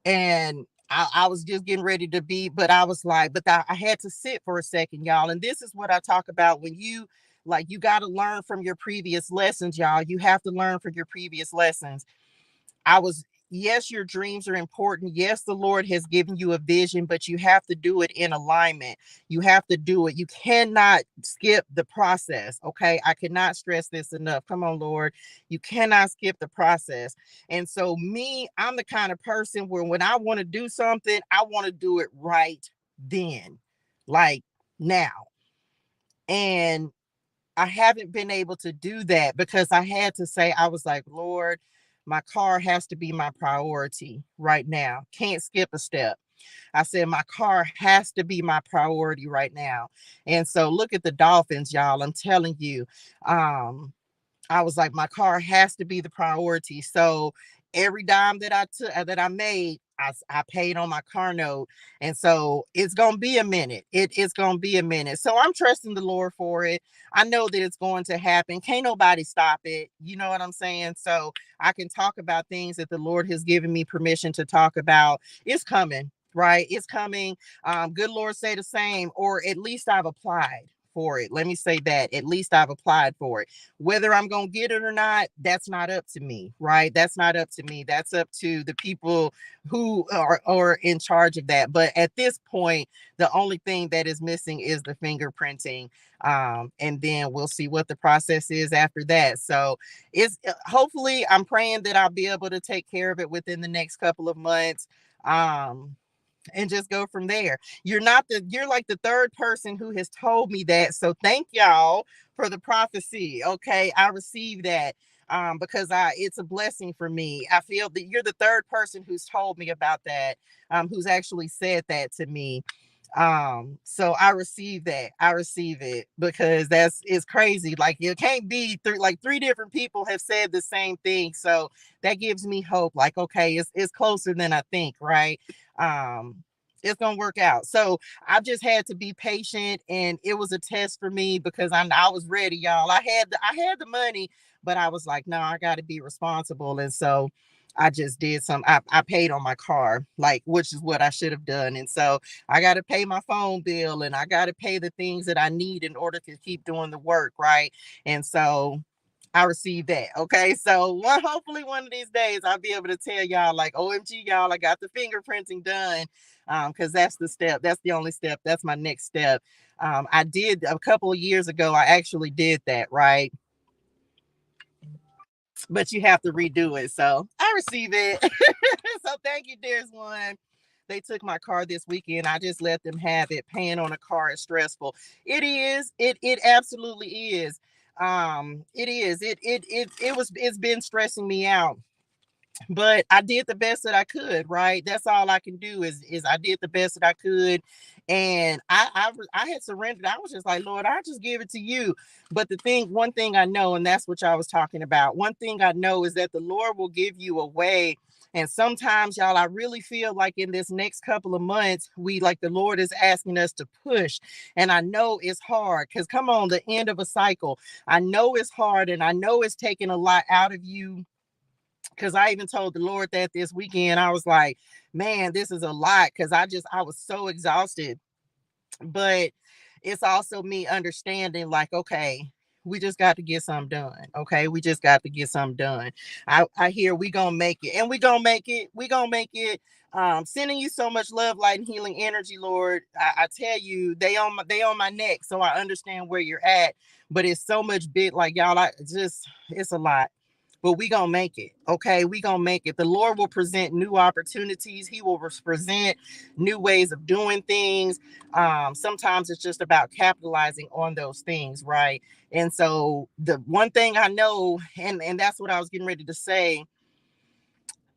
And I was just getting ready to be, but I was like, I had to sit for a second, y'all. And this is what I talk about when you, like, you got to learn from your previous lessons, y'all. You have to learn from your previous lessons. I was, yes, your dreams are important. Yes, the Lord has given you a vision, but you have to do it in alignment. You have to do it. You cannot skip the process. Okay. I cannot stress this enough. Come on, Lord. You cannot skip the process. And so, me, I'm the kind of person where when I want to do something, I want to do it right then, like now. And I haven't been able to do that because I had to say, I was like, Lord, my car has to be my priority right now. Can't skip a step. I said, my car has to be my priority right now. And so look at the Dolphins, y'all. I'm telling you, I was like, my car has to be the priority. So every dime that I took that I made, I paid on my car note. And so it's gonna be a minute. It's gonna be a minute. So I'm trusting the Lord for it. I know that it's going to happen. Can't nobody stop it. You know what I'm saying? So I can talk about things that the Lord has given me permission to talk about. It's coming, right? It's coming. Good Lord say the same, or at least I've applied for it. Let me say that. At least I've applied for it. Whether I'm going to get it or not, that's not up to me, right? That's not up to me. That's up to the people who are in charge of that. But at this point, the only thing that is missing is the fingerprinting. And then we'll see what the process is after that. So it's hopefully I'm praying that I'll be able to take care of it within the next couple of months. And just go from there. You're like the third person who has told me that. So thank y'all for the prophecy. Okay. I received that because it's a blessing for me. I feel that you're the third person who's told me about that, who's actually said that to me. So I receive that. I receive it because it's crazy. Like it can't be like three different people have said the same thing. So that gives me hope. Like, okay, it's closer than I think, right? It's gonna work out. So I just had to be patient, and it was a test for me because I was ready, y'all. I had the money, but I was like, no, I got to be responsible, and so I just did some, I paid on my car, like, which is what I should have done. And so I got to pay my phone bill and I got to pay the things that I need in order to keep doing the work. Right. And so I received that. Okay. So hopefully one of these days I'll be able to tell y'all like, OMG, y'all, I got the fingerprinting done. Because that's the step. That's the only step. That's my next step. I did a couple of years ago. I actually did that. Right. But you have to redo it. So I receive it. So thank you, dearest one. They took my car this weekend. I just let them have it. Paying on a car is stressful. It is. It absolutely is. It is. It's been stressing me out, but I did the best that I could, right? That's all I can do is I did the best that I could. And I had surrendered. I was just like, Lord, I just give it to you. But one thing I know, and that's what y'all was talking about. One thing I know is that the Lord will give you a way. And sometimes, y'all, I really feel like in this next couple of months, the Lord is asking us to push. And I know it's hard because come on, the end of a cycle. I know it's hard and I know it's taking a lot out of you, because I even told the Lord that this weekend. I was like, man, this is a lot, because I was so exhausted. But it's also me understanding, like, okay, we just got to get something done. Okay, we just got to get something done. I hear we gonna make it, and we gonna make it. We gonna make it. Sending you so much love, light, and healing energy, Lord. I tell you, they on my neck, so I understand where you're at. But it's so much big, like y'all. It's a lot, but we gonna make it. Okay, we gonna make it. The Lord will present new opportunities. He will present new ways of doing things. Sometimes it's just about capitalizing on those things, right? And so the one thing I know, and that's what I was getting ready to say,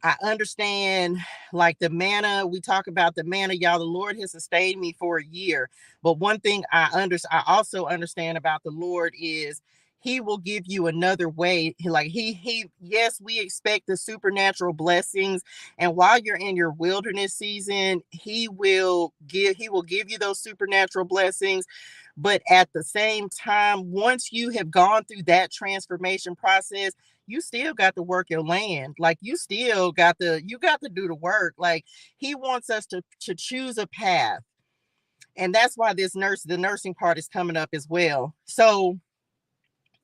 I understand, like the manna, we talk about the manna, y'all. The Lord has sustained me for a year. But one thing I also understand about the Lord is he will give you another way. Like yes, we expect the supernatural blessings. And while you're in your wilderness season, he will give you those supernatural blessings. But at the same time, once you have gone through that transformation process, you still got to work your land. Like you got to do the work. Like he wants us to choose a path. And that's why the nursing part is coming up as well. So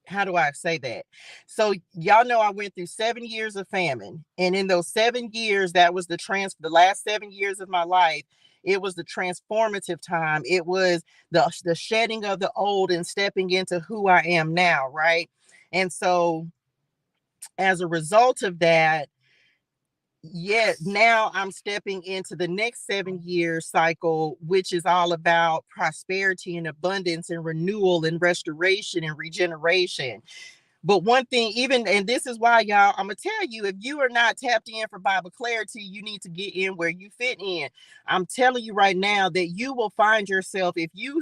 how do I say that? So y'all know I went through 7 years of famine. And in those 7 years, that was the last 7 years of my life. It was the transformative time. It was the shedding of the old and stepping into who I am now, right? And so as a result of that, now I'm stepping into the next 7 year cycle, which is all about prosperity and abundance and renewal and restoration and regeneration. But one thing, and this is why, y'all, I'm gonna tell you, if you are not tapped in for Bible clarity, you need to get in where you fit in. I'm telling you right now that you will find yourself, if you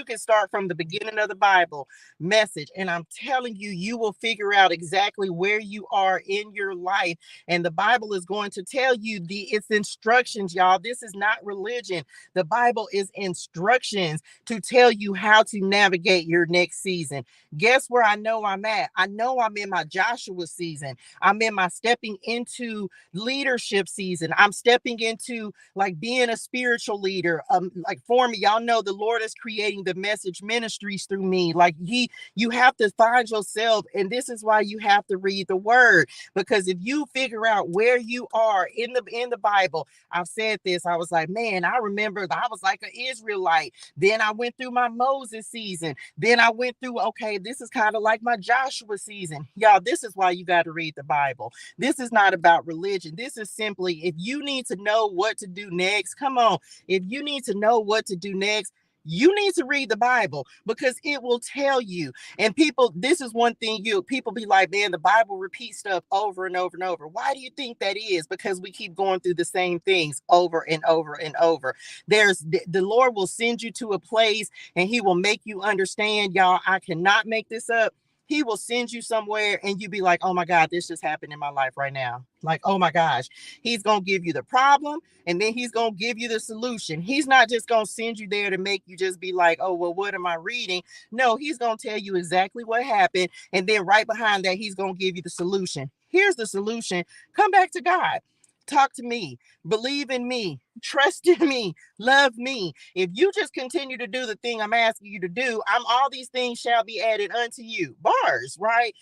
can start from the beginning of the Bible message, and I'm telling you, you will figure out exactly where you are in your life. And the Bible is going to tell you it's instructions, y'all. This is not religion. The Bible is instructions to tell you how to navigate your next season. Guess where I know I'm at? I know I'm in my Joshua season. I'm in my stepping into leadership season. I'm stepping into like being a spiritual leader. Like for me, y'all know the Lord is creating the message ministries through me. Like you have to find yourself, and this is why you have to read the word. Because if you figure out where you are in the Bible, I've said this. I was like, man, I remember I was like an Israelite. Then I went through my Moses season. Then I went through, okay, this is kind of like my Joshua season. Y'all, this is why you got to read the Bible. This is not about religion. This is simply, if you need to know what to do next, come on. If you need to know what to do next, you need to read the Bible, because it will tell you. And this is one thing, people be like, man, the Bible repeats stuff over and over and over. Why do you think that is? Because we keep going through the same things over and over and over. The Lord will send you to a place and he will make you understand, y'all, I cannot make this up. He will send you somewhere and you be like, oh my God, this just happened in my life right now. Like, oh my gosh, he's going to give you the problem and then he's going to give you the solution. He's not just going to send you there to make you just be like, oh, well, what am I reading? No, he's going to tell you exactly what happened. And then right behind that, he's going to give you the solution. Here's the solution. Come back to God. Talk to me, believe in me, trust in me, love me. If you just continue to do the thing I'm asking you to do, all these things shall be added unto you. Bars, right?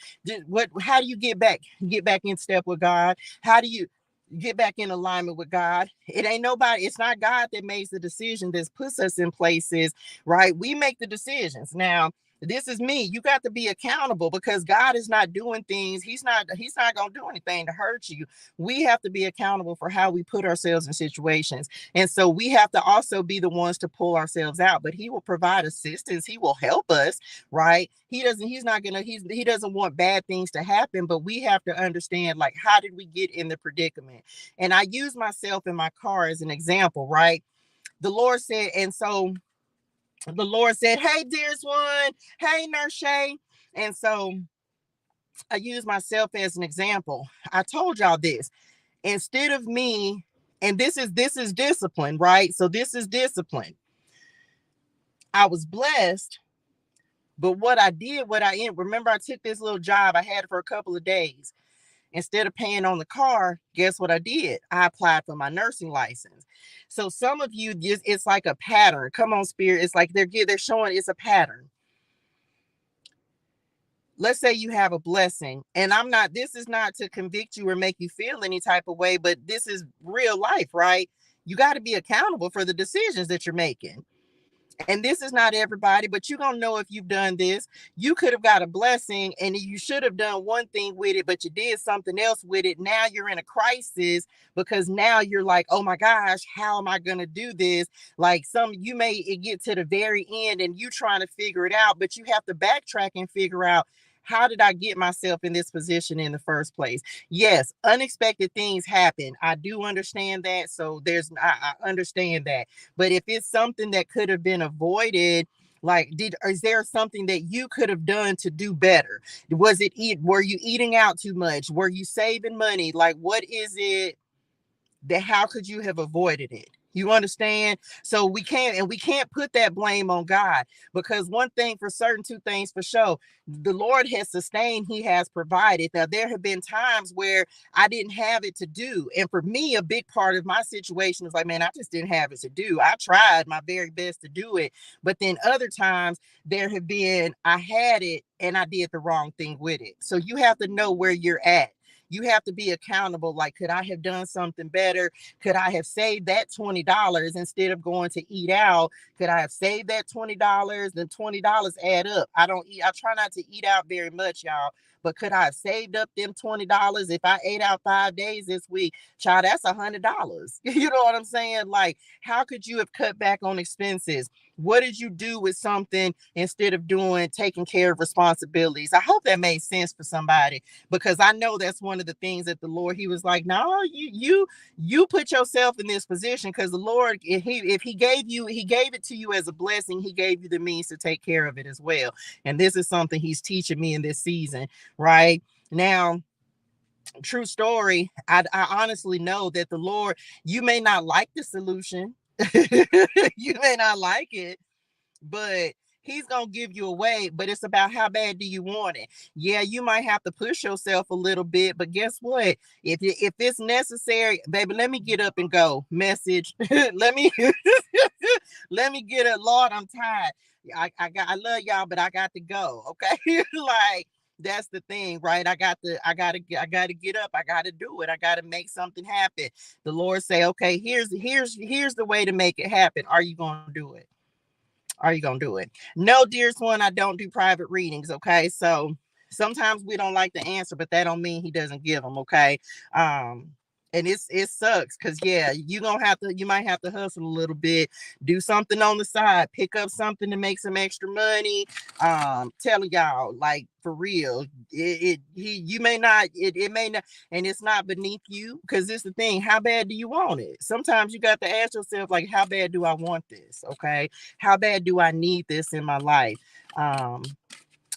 How do you get back in step with God? How do you get back in alignment with God? It ain't nobody, it's not God that makes the decision, that puts us in places, right? We make the decisions. Now, this is me. You got to be accountable, because God is not doing things. He's not going to do anything to hurt you. We have to be accountable for how we put ourselves in situations. And so we have to also be the ones to pull ourselves out, but he will provide assistance. He will help us, right? He doesn't want bad things to happen, but we have to understand, like, how did we get in the predicament? And I use myself in my car as an example, right? The Lord said, and so the Lord said, hey, dearest one, hey, Nurse Shay. And so I use myself as an example. I told y'all this. Instead of me, and this is discipline, right? So this is discipline. I was blessed, but remember, I took this little job. I had it for a couple of days. Instead of paying on the car, guess what I did? I applied for my nursing license. So some of you, it's like a pattern. Come on, Spirit. It's like they're showing it's a pattern. Let's say you have a blessing, and this is not to convict you or make you feel any type of way, but this is real life, right? You got to be accountable for the decisions that you're making. And this is not everybody, but you're going to know if you've done this. You could have got a blessing and you should have done one thing with it, but you did something else with it. Now you're in a crisis, because now you're like, oh my gosh, how am I going to do this? Like you may get to the very end and you trying to figure it out, but you have to backtrack and figure out, how did I get myself in this position in the first place? Yes, unexpected things happen. I do understand that. So I understand that. But if it's something that could have been avoided, like, is there something that you could have done to do better? Were you eating out too much? Were you saving money? Like, what is it that, how could you have avoided it? You understand? So we can't put that blame on God, because one thing for certain, two things for sure, the Lord has sustained, he has provided. Now, there have been times where I didn't have it to do. And for me, a big part of my situation is like, man, I just didn't have it to do. I tried my very best to do it. But then other times there have been, I had it and I did the wrong thing with it. So you have to know where you're at. You have to be accountable. Like, could I have done something better? Could I have saved that $20 instead of going to eat out? Could I have saved that $20? Then $20 add up. I try not to eat out very much, y'all. But could I have saved up them $20 if I ate out 5 days this week? Child, that's $100. You know what I'm saying? Like, how could you have cut back on expenses? What did you do with something instead of taking care of responsibilities? I hope that made sense for somebody, because I know that's one of the things that the Lord, he was like, no, you put yourself in this position, because the Lord, if he gave it to you as a blessing, he gave you the means to take care of it as well. And this is something he's teaching me in this season, right? Now, true story, I honestly know that the Lord, you may not like the solution. You may not like it, but he's gonna give you a way. But it's about how bad do you want it. Yeah, you might have to push yourself a little bit, but guess what? If it's necessary, baby, let me get up and go. Message. let me get up. Lord, I'm tired. I love y'all, but I got to go. Okay. Like, that's the thing, right? I gotta get up. I gotta do it. I gotta make something happen. The Lord say, okay, here's the way to make it happen. Are you gonna do it? Are you gonna do it? No, dearest one, I don't do private readings. Okay, so sometimes we don't like the answer, but that don't mean he doesn't give them. Okay, and it sucks, because yeah, you might have to hustle a little bit, do something on the side, pick up something to make some extra money. Telling y'all, like, for real, it may not, and it's not beneath you, because it's the thing, how bad do you want it? Sometimes you got to ask yourself, like, how bad do I want this? Okay, how bad do I need this in my life?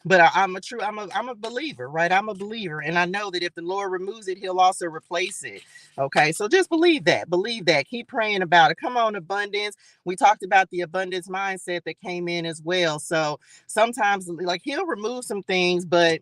But I'm a believer, right? I'm a believer. And I know that if the Lord removes it, he'll also replace it. Okay. So just believe that. Keep praying about it. Come on, abundance. We talked about the abundance mindset that came in as well. So sometimes, like, he'll remove some things, but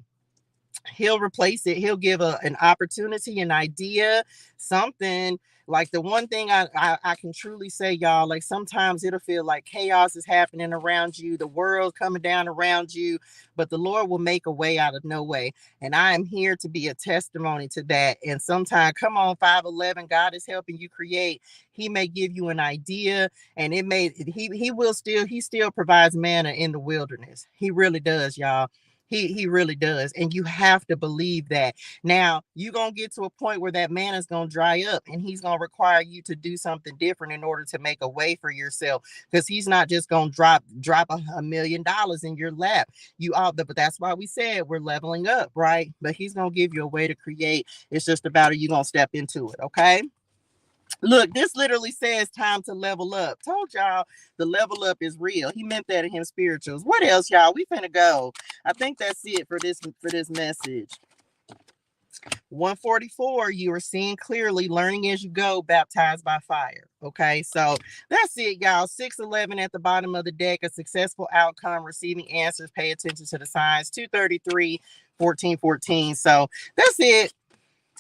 He'll replace it. He'll give an opportunity, an idea, something. Like the one thing I can truly say, y'all, like sometimes it'll feel like chaos is happening around you, the world's coming down around you, but the Lord will make a way out of no way. And I am here to be a testimony to that. And sometimes, come on, 511, God is helping you create. He may give you an idea, and he still provides manna in the wilderness. He really does, y'all. He really does. And you have to believe that. Now, you're going to get to a point where that man is going to dry up, and he's going to require you to do something different in order to make a way for yourself, because he's not just going to drop $1 million in your lap. But that's why we said we're leveling up, right? But he's going to give you a way to create. It's just about, are you going to step into it? Okay. Look, this literally says time to level up. Told y'all the level up is real. He meant that in him spirituals. What else, y'all? We finna go. I think that's it for this message. 144, you are seeing clearly, learning as you go, baptized by fire. Okay, so that's it, y'all. 611 at the bottom of the deck, a successful outcome, receiving answers, pay attention to the signs. 233, 1414. So that's it.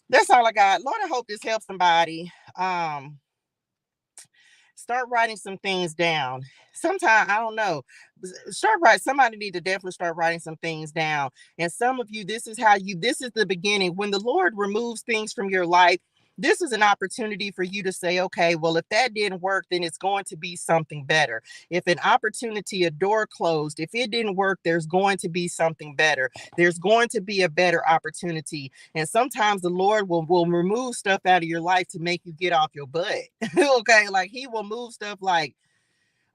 That's all I got. Lord, I hope this helps somebody. Start writing some things down. Sometimes, I don't know, somebody need to definitely start writing some things down. And some of you, this is the beginning. When the Lord removes things from your life, this is an opportunity for you to say, okay, well, if that didn't work, then it's going to be something better. If an opportunity, a door closed, if it didn't work, there's going to be something better. There's going to be a better opportunity. And sometimes the Lord will remove stuff out of your life to make you get off your butt. Okay, like he will move stuff like,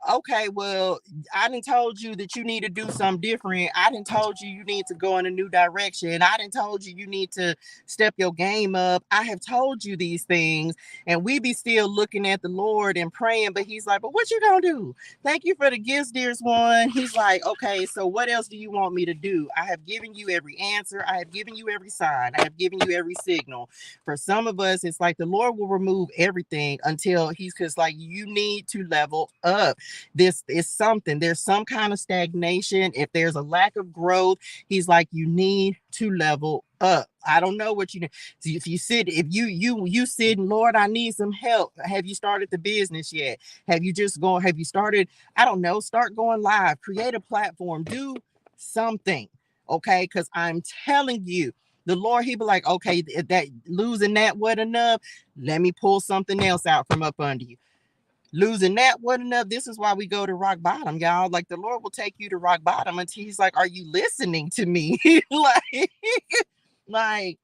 okay, well, I done told you that you need to do something different. I done told you you need to go in a new direction. I done told you you need to step your game up. I have told you these things, and we be still looking at the Lord and praying, but he's like, but what you gonna do? Thank you for the gifts, dearest one. He's like, okay, so what else do you want me to do? I have given you every answer. I have given you every sign. I have given you every signal. For some of us, it's like the Lord will remove everything until because like you need to level up. This is something, there's some kind of stagnation. If there's a lack of growth, he's like, you need to level up. I don't know what you need. So if you sit, Lord, I need some help. Have you started the business yet? Have you started, I don't know, start going live, create a platform, do something. Okay, because I'm telling you, the Lord, he be like, okay, that losing that wasn't enough, let me pull something else out from up under you. Losing that wasn't enough. This is why we go to rock bottom, y'all. Like the Lord will take you to rock bottom until he's like, are you listening to me? like,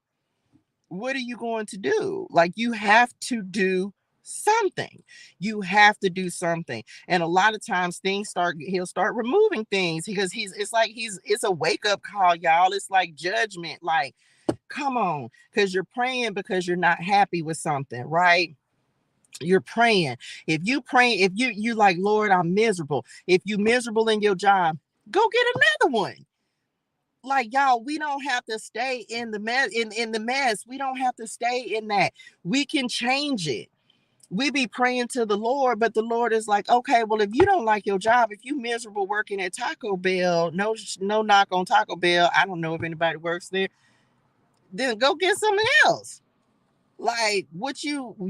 what are you going to do? Like, you have to do something. You have to do something. And a lot of times he'll start removing things because it's a wake-up call, y'all. It's like judgment. Like, come on, because you're praying because you're not happy with something, right? You're praying. If you like, Lord, I'm miserable. If you miserable in your job, go get another one. Like, y'all, we don't have to stay in the mess, in the mess. We don't have to stay in that. We can change it. We be praying to the Lord, but the Lord is like, okay, well, if you don't like your job, if you miserable working at Taco Bell, no knock on Taco Bell, I don't know if anybody works there, then go get something else. Like,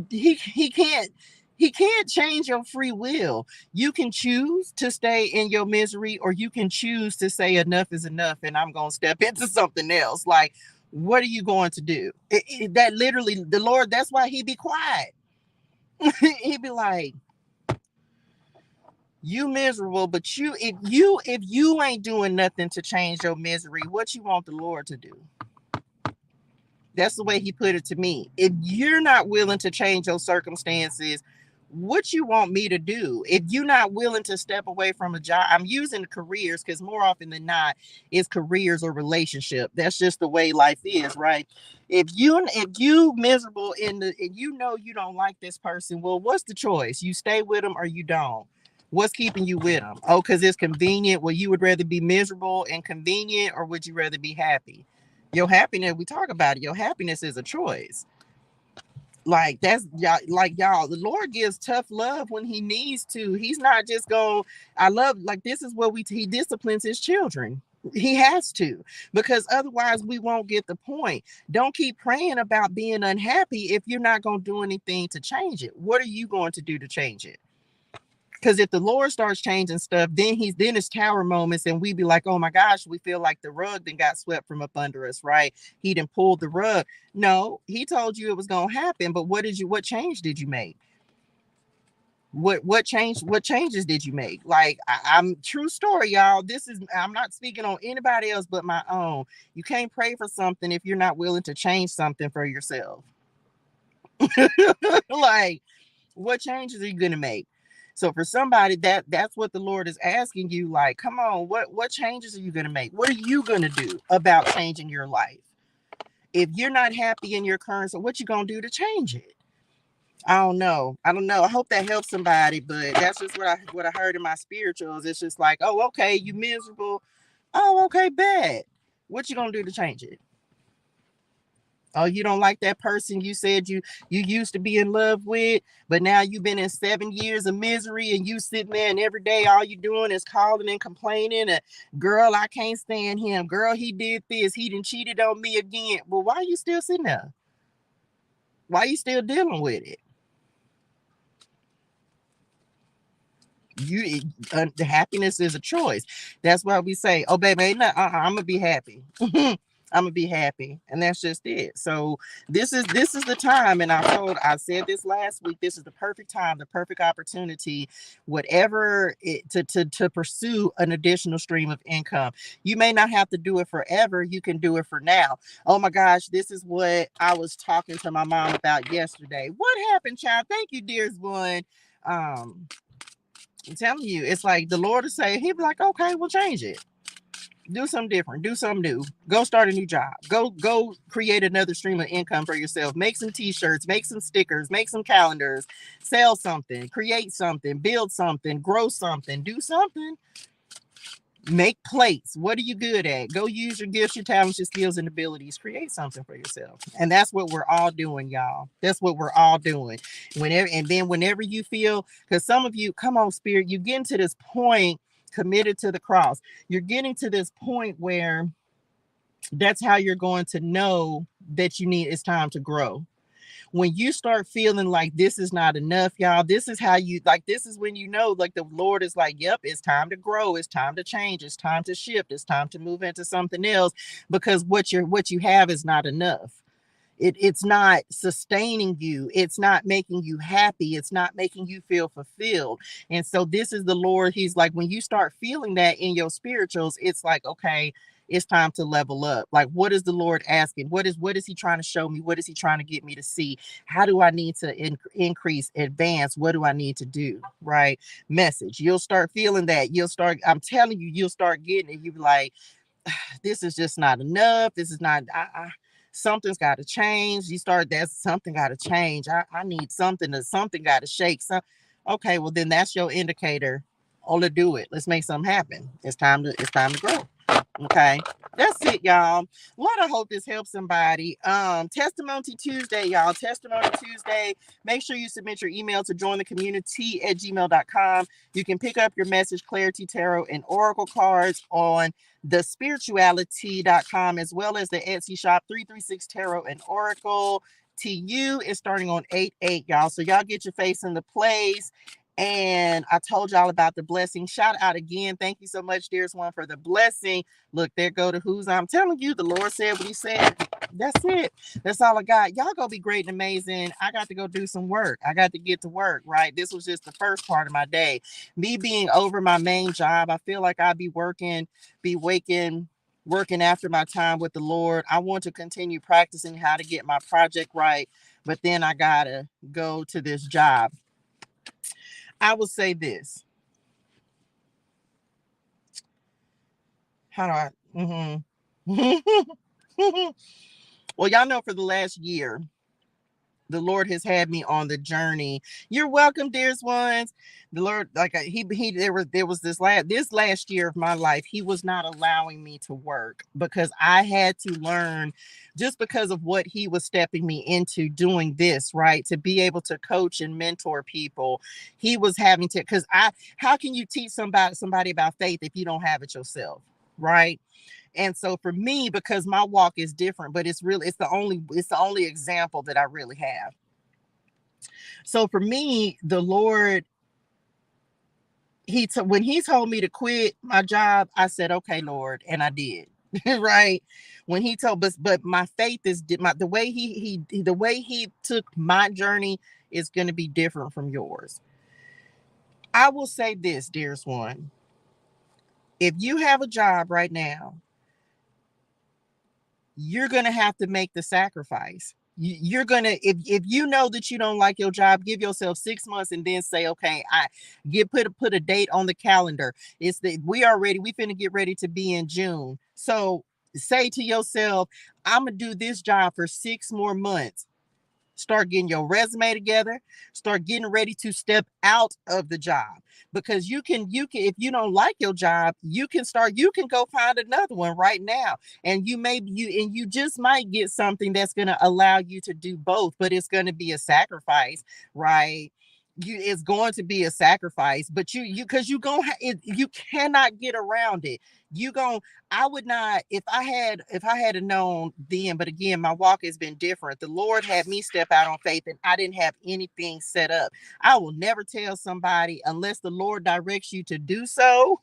he can't change your free will. You can choose to stay in your misery, or you can choose to say enough is enough and I'm going to step into something else. Like, what are you going to do? That literally, the Lord, that's why he be quiet. He'd be like, you miserable, but if you ain't doing nothing to change your misery, what you want the Lord to do? That's the way he put it to me. If you're not willing to change your circumstances, what you want me to do? If you're not willing to step away from a job, I'm using careers because more often than not, it's careers or relationship. That's just the way life is, right? If you miserable and you know you don't like this person, well, what's the choice? You stay with them or you don't. What's keeping you with them? Oh, because it's convenient. Well, you would rather be miserable and convenient, or would you rather be happy? Your happiness, we talk about it. Your happiness is a choice. Like, that's y'all, the Lord gives tough love when he needs to. He's not just going, I love, like, this is what he disciplines his children. He has to, because otherwise we won't get the point. Don't keep praying about being unhappy if you're not going to do anything to change it. What are you going to do to change it? Because if the Lord starts changing stuff, then it's tower moments, and we be like, oh my gosh, we feel like the rug then got swept from up under us, right? He done pulled the rug. No, he told you it was gonna happen, but what change did you make? What changes did you make? Like, I'm true story, y'all. I'm not speaking on anybody else but my own. You can't pray for something if you're not willing to change something for yourself. Like, what changes are you gonna make? So for somebody, that's what the Lord is asking you. Like, come on, what changes are you gonna make? What are you gonna do about changing your life? If you're not happy in your current, so what you gonna do to change it? I don't know. I hope that helps somebody, but that's just what I heard in my spirituals. It's just like, oh, okay, you miserable. Oh, okay, bad. What you gonna do to change it? Oh, you don't like that person you said you used to be in love with, but now you've been in 7 years of misery, and you sitting there, and every day all you doing is calling and complaining. And girl, I can't stand him. Girl, he did this. He done cheated on me again. Well, why are you still sitting there? Why are you still dealing with it? The happiness is a choice. That's why we say, oh baby, no, I'm gonna be happy. I'm gonna be happy, and that's just it. So this is the time, and I said this last week, this is the perfect time, the perfect opportunity, whatever to pursue an additional stream of income. You may not have to do it forever, you can do it for now. Oh my gosh, this is what I was talking to my mom about yesterday. What happened, child? Thank you, dearest one. I'm telling you, it's like the Lord is saying, he'd be like, okay, we'll change it. Do something different. Do something new. Go start a new job. Go create another stream of income for yourself. Make some t-shirts, make some stickers, make some calendars, sell something, create something, build something, grow something, do something. Make plates. What are you good at? Go use your gifts, your talents, your skills, and abilities. Create something for yourself. And that's what we're all doing, y'all. That's what we're all doing. Whenever you feel, because some of you, come on, Spirit, you get to this point committed to the cross. You're getting to this point where that's how you're going to know that it's time to grow. When you start feeling like this is not enough, y'all, this is when you know, like, the Lord is like, yep, it's time to grow, it's time to change, it's time to shift, it's time to move into something else, because what you have is not enough. It's not sustaining you, it's not making you happy, it's not making you feel fulfilled. And so this is the Lord. He's like, when you start feeling that in your spirituals, it's like, okay, it's time to level up. Like, what is the Lord asking? What is he trying to show me? What is he trying to get me to see? How do I need to increase, advance? What do I need to do? Right? Message. You'll start feeling that. I'm telling you, you'll start getting it. You'll be like, this is just not enough. This is not, something's got to change. Something got to change. I need something got to shake. Okay, well then that's your indicator. Oh, let's do it. Let's make something happen. It's time to grow. Okay, that's it, y'all. Lord, I hope this helps somebody. Testimony Tuesday, y'all. Testimony Tuesday. Make sure you submit your email to jointhecommunity@gmail.com. You can pick up your Message ClariTEA Tarot and Oracle cards on the SpiritualiTEA.com, as well as the Etsy shop 336 Tarot and Oracle. TU is starting on 8/8, y'all. So y'all get your face in the place. And I told y'all about the blessing. Shout out again. Thank you so much, dearest one, for the blessing. Look, there go to who's. I'm telling you, the Lord said what he said. That's it. That's all I got. Y'all go be great and amazing. I got to go do some work. I got to get to work, right? This was just the first part of my day. Me being over my main job, I feel like I'll be working after my time with the Lord. I want to continue practicing how to get my project right, but then I gotta go to this job. I will say this. How do I? Well, y'all know, for the last year, the Lord has had me on the journey. You're welcome, dearest ones. The Lord, like, there was this last year of my life, he was not allowing me to work, because I had to learn, just because of what he was stepping me into doing this, right? To be able to coach and mentor people. He was having to, because how can you teach somebody about faith if you don't have it yourself? right? And so for me, because my walk is different, but it's the only example that I really have. So for me, the Lord, when he told me to quit my job, I said, okay, Lord, and I did. Right. When he told us, but my faith is the way the way he took my journey is going to be different from yours. I will say this, dearest one, if you have a job right now, you're going to have to make the sacrifice. You're going to, if you know that you don't like your job, give yourself 6 months and then say, okay, put a date on the calendar. It's that we finna get ready to be in June. So say to yourself, I'm going to do this job for 6 more months. Start getting your resume together, start getting ready to step out of the job, because you can if you don't like your job, you can go find another one right now, and you just might get something that's going to allow you to do both, but it's going to be a sacrifice, right? It's going to be a sacrifice, but because you cannot get around it. You going I would not, if I had known then, but again, my walk has been different. The Lord had me step out on faith and I didn't have anything set up. I will never tell somebody unless the Lord directs you to do so.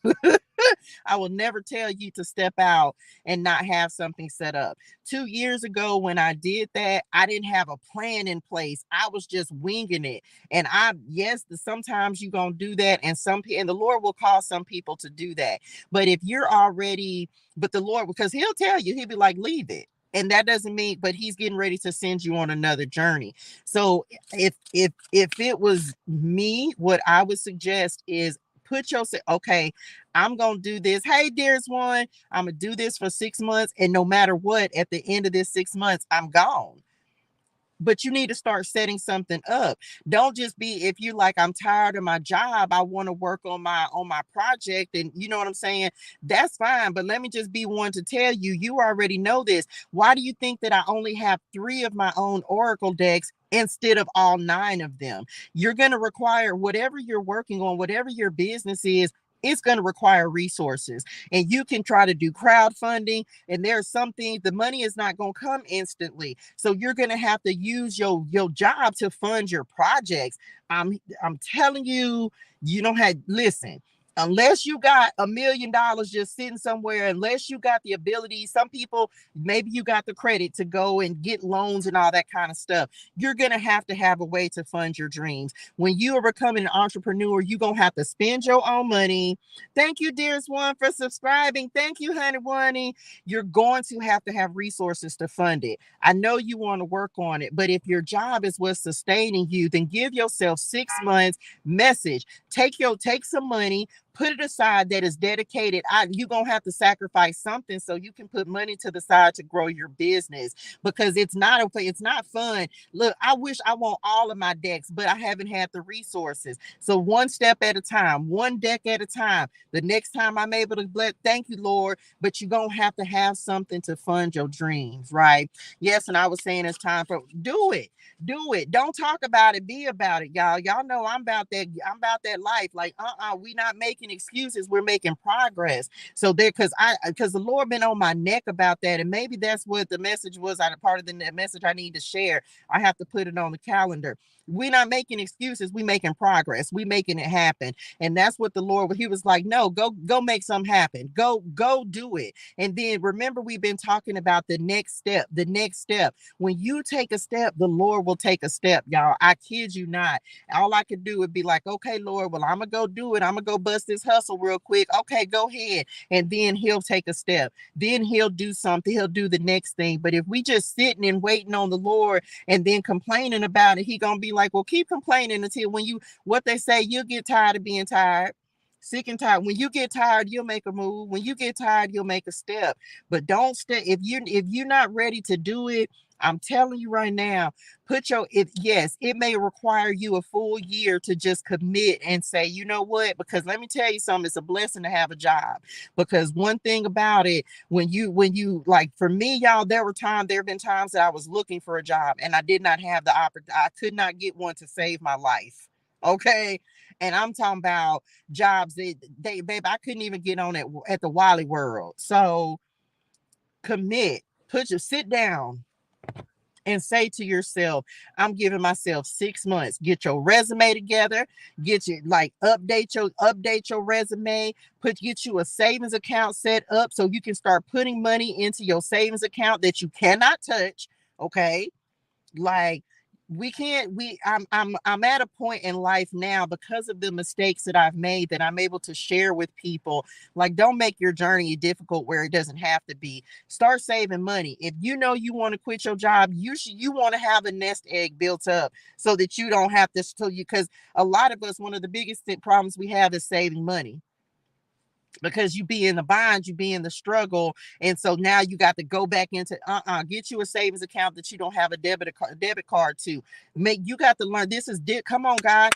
I will never tell you to step out and not have something set up. 2 years ago, when I did that, I didn't have a plan in place. I was just winging it. And yes, sometimes you're going to do that. And the Lord will cause some people to do that. But if you're already, but the Lord, because he'll tell you, he'll be like, leave it. And that doesn't mean, but he's getting ready to send you on another journey. So if it was me, what I would suggest is put yourself, okay, I'm gonna do this. Hey, dearest one, I'm gonna do this for 6 months, and no matter what, at the end of this 6 months, I'm gone. But you need to start setting something up. Don't just be, if you like, I'm tired of my job, I want to work on my project, and you know what I'm saying, that's fine. But let me just be one to tell you, you already know this. Why do you think that I only have 3 of my own oracle decks instead of all 9 of them? You're going to require, whatever you're working on, whatever your business is, it's going to require resources. And you can try to do crowdfunding, and there's some things, the money is not going to come instantly, so you're going to have to use your job to fund your projects. I'm telling you, you don't have, listen, unless you got $1 million just sitting somewhere, unless you got the ability, some people, maybe you got the credit to go and get loans and all that kind of stuff, you're going to have a way to fund your dreams. When you are becoming an entrepreneur, you're going to have to spend your own money. Thank you, dearest one, for subscribing. Thank you, honey bunny. You're going to have resources to fund it. I know you want to work on it, but if your job is what's sustaining you, then give yourself 6 months. Message, take some money, put it aside that is dedicated. You're going to have to sacrifice something so you can put money to the side to grow your business, because it's not okay. It's not fun. Look, I want all of my decks, but I haven't had the resources. So one step at a time, one deck at a time. The next time I'm able to thank you, Lord, but you're going to have something to fund your dreams, right? Yes. And I was saying it's time for, do it. Do it. Don't talk about it. Be about it, y'all. Y'all know I'm about that. I'm about that life. Like, we not making excuses. We're making progress. So because the Lord been on my neck about that, and maybe that's what the message was. Part of the message I need to share. I have to put it on the calendar. We're not making excuses. We making progress. We making it happen. And that's what the Lord, he was like, no, go make something happen. Go do it. And then remember, we've been talking about the next step. The next step. When you take a step, the Lord will take a step, y'all. I kid you not. All I could do would be like, okay, Lord, well, I'm gonna go do it. I'm gonna go bust this hustle real quick. Okay, go ahead. And then he'll take a step. Then he'll do something. He'll do the next thing. But if we just sitting and waiting on the Lord and then complaining about it, he gonna be like, well, keep complaining until what they say, you'll get tired of being tired. Sick and tired. When you get tired, you'll make a move. When you get tired, you'll make a step. But don't stay. If you're not ready to do it, I'm telling you right now, yes, it may require you a full year to just commit and say, you know what? Because let me tell you something, it's a blessing to have a job. Because one thing about it, when you like, for me, y'all, there have been times that I was looking for a job and I did not have the opportunity. I could not get one to save my life. Okay. And I'm talking about jobs that babe, I couldn't even get on at the Wally World. So commit, sit down and say to yourself, I'm giving myself 6 months. Get your resume together, get your update your resume, get you a savings account set up so you can start putting money into your savings account that you cannot touch. Okay. Like, we can't we I'm at a point in life now, because of the mistakes that I've made, that I'm able to share with people. Like, don't make your journey difficult where it doesn't have to be. Start saving money. If you know you want to quit your job, you want to have a nest egg built up so that you don't have to tell you, because a lot of us, one of the biggest problems we have is saving money, because you be in the bind, you be in the struggle. And so now you got to go back into get you a savings account that you don't have a debit card to make. You got to learn. This is come on, God.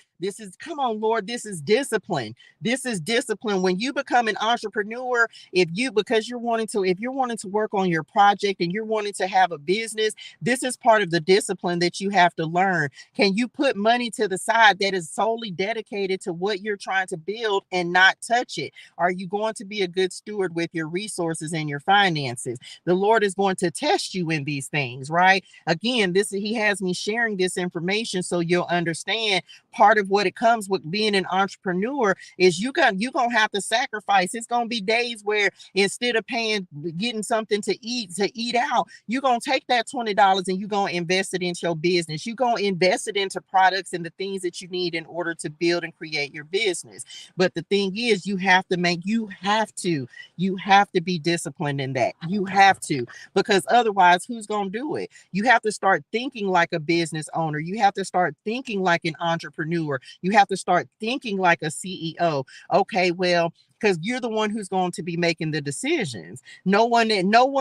Come on, Lord. This is discipline. This is discipline. When you become an entrepreneur, if you're wanting to work on your project and you're wanting to have a business, this is part of the discipline that you have to learn. Can you put money to the side that is solely dedicated to what you're trying to build and not touch it? Are you going to be a good steward with your resources and your finances? The Lord is going to test you in these things, right? Again, He has me sharing this information so you'll understand part of what it comes with being an entrepreneur is you're gonna have to sacrifice. It's gonna be days where instead of getting something to eat out, you're gonna take that $20 and you're gonna invest it into your business. You're gonna invest it into products and the things that you need in order to build and create your business. But the thing is, you have to be disciplined in that. You have to, because otherwise, who's gonna do it? You have to start thinking like a business owner. You have to start thinking like an entrepreneur. You have to start thinking like a CEO. Okay, well, because you're the one who's going to be making the decisions. No one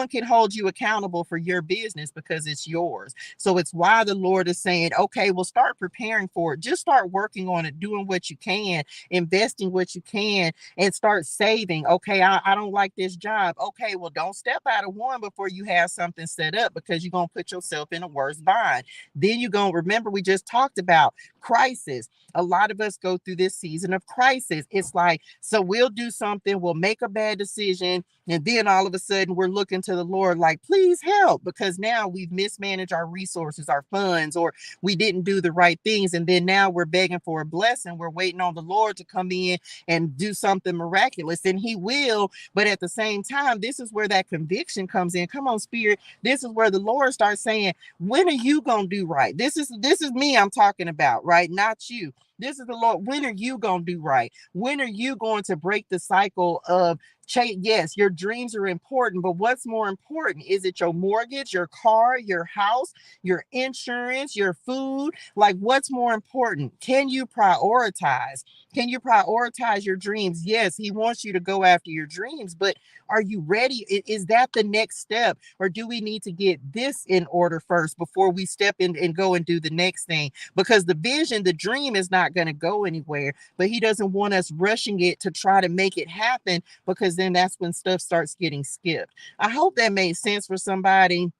can hold you accountable for your business because it's yours. So it's why the Lord is saying, okay, well, start preparing for it. Just start working on it, doing what you can, investing what you can, and start saving. Okay, I don't like this job. Okay, well, don't step out of one before you have something set up, because you're going to put yourself in a worse bind. Then you're going to remember, we just talked about crisis. A lot of us go through this season of crisis. It's like, so we'll do something, we'll make a bad decision, and then all of a sudden we're looking to the Lord like, please help, because now we've mismanaged our resources, our funds, or we didn't do the right things. And then now we're begging for a blessing. We're waiting on the Lord to come in and do something miraculous, and He will. But at the same time, this is where that conviction comes in. Come on, Spirit. This is where the Lord starts saying, when are you going to do right? This is me I'm talking about, right? Not you. This is the Lord. When are you going to do right? When are you going to break the cycle of change? Yes, your dreams are important, but what's more important? Is it your mortgage, your car, your house, your insurance, your food? Like, what's more important? Can you prioritize? Can you prioritize your dreams? Yes, He wants you to go after your dreams, but are you ready? Is that the next step? Or do we need to get this in order first before we step in and go and do the next thing? Because the vision, the dream is not going to go anywhere, but He doesn't want us rushing it to try to make it happen, because then that's when stuff starts getting skipped. I hope that made sense for somebody.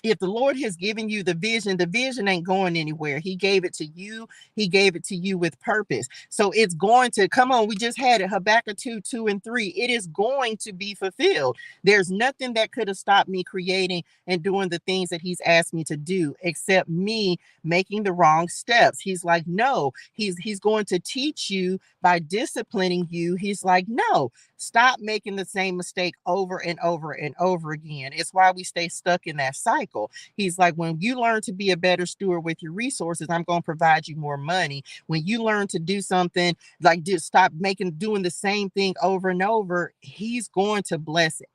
If the Lord has given you the vision ain't going anywhere. He gave it to you. He gave it to you with purpose. So it's going to come on. We just had it. Habakkuk 2:2-3. It is going to be fulfilled. There's nothing that could have stopped me creating and doing the things that He's asked me to do, except me making the wrong steps. He's like, no, he's going to teach you by disciplining you. He's like, no, stop making the same mistake over and over and over again. It's why we stay stuck in that cycle. He's like, when you learn to be a better steward with your resources, I'm going to provide you more money. When you learn to do something, like just stop doing the same thing over and over, He's going to bless it.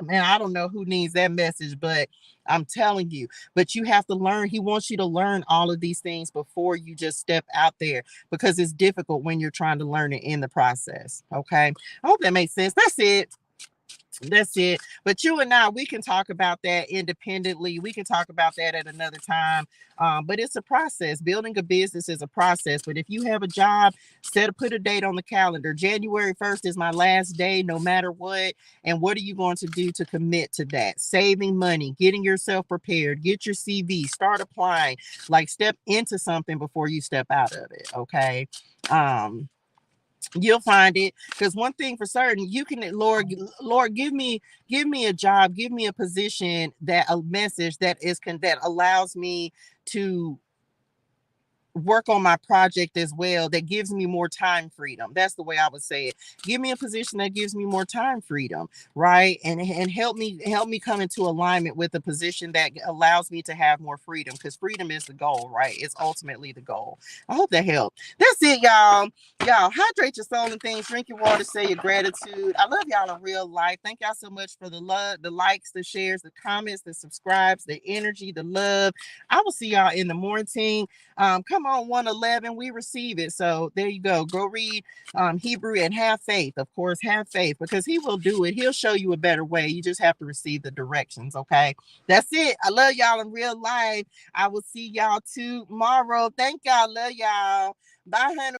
Man, I don't know who needs that message, but I'm telling you. But you have to learn. He wants you to learn all of these things before you just step out there, because it's difficult when you're trying to learn it in the process. Okay. I hope that makes sense. That's it. That's it. But you and I, we can talk about that independently. We can talk about that at another time. But it's a process. Building a business is a process. But if you have a job, put a date on the calendar. January 1st is my last day, no matter what. And what are you going to do to commit to that? Saving money, getting yourself prepared, get your CV, start applying, like step into something before you step out of it. Okay. You'll find it, because one thing for certain, you can, Lord, give me a job, give me a position, that a message that that allows me to work on my project as well, that gives me more time freedom. That's the way I would say it. Give me a position that gives me more time freedom, right? And help me come into alignment with a position that allows me to have more freedom, because freedom is the goal, right? It's ultimately the goal. I hope that helped. That's it, y'all. Y'all hydrate your soul and things, drink your water, say your gratitude. I love y'all in real life. Thank y'all so much for the love, the likes, the shares, the comments, the subscribes, the energy, the love. I will see y'all in the morning. Come on, 111, we receive it. So there you go. Go read Hebrew and have faith. Of course, have faith, because he will do it. He'll show you a better way. You just have to receive the directions. Okay. That's it. I love y'all in real life. I will see y'all tomorrow. Thank y'all. Love y'all. Bye, honey.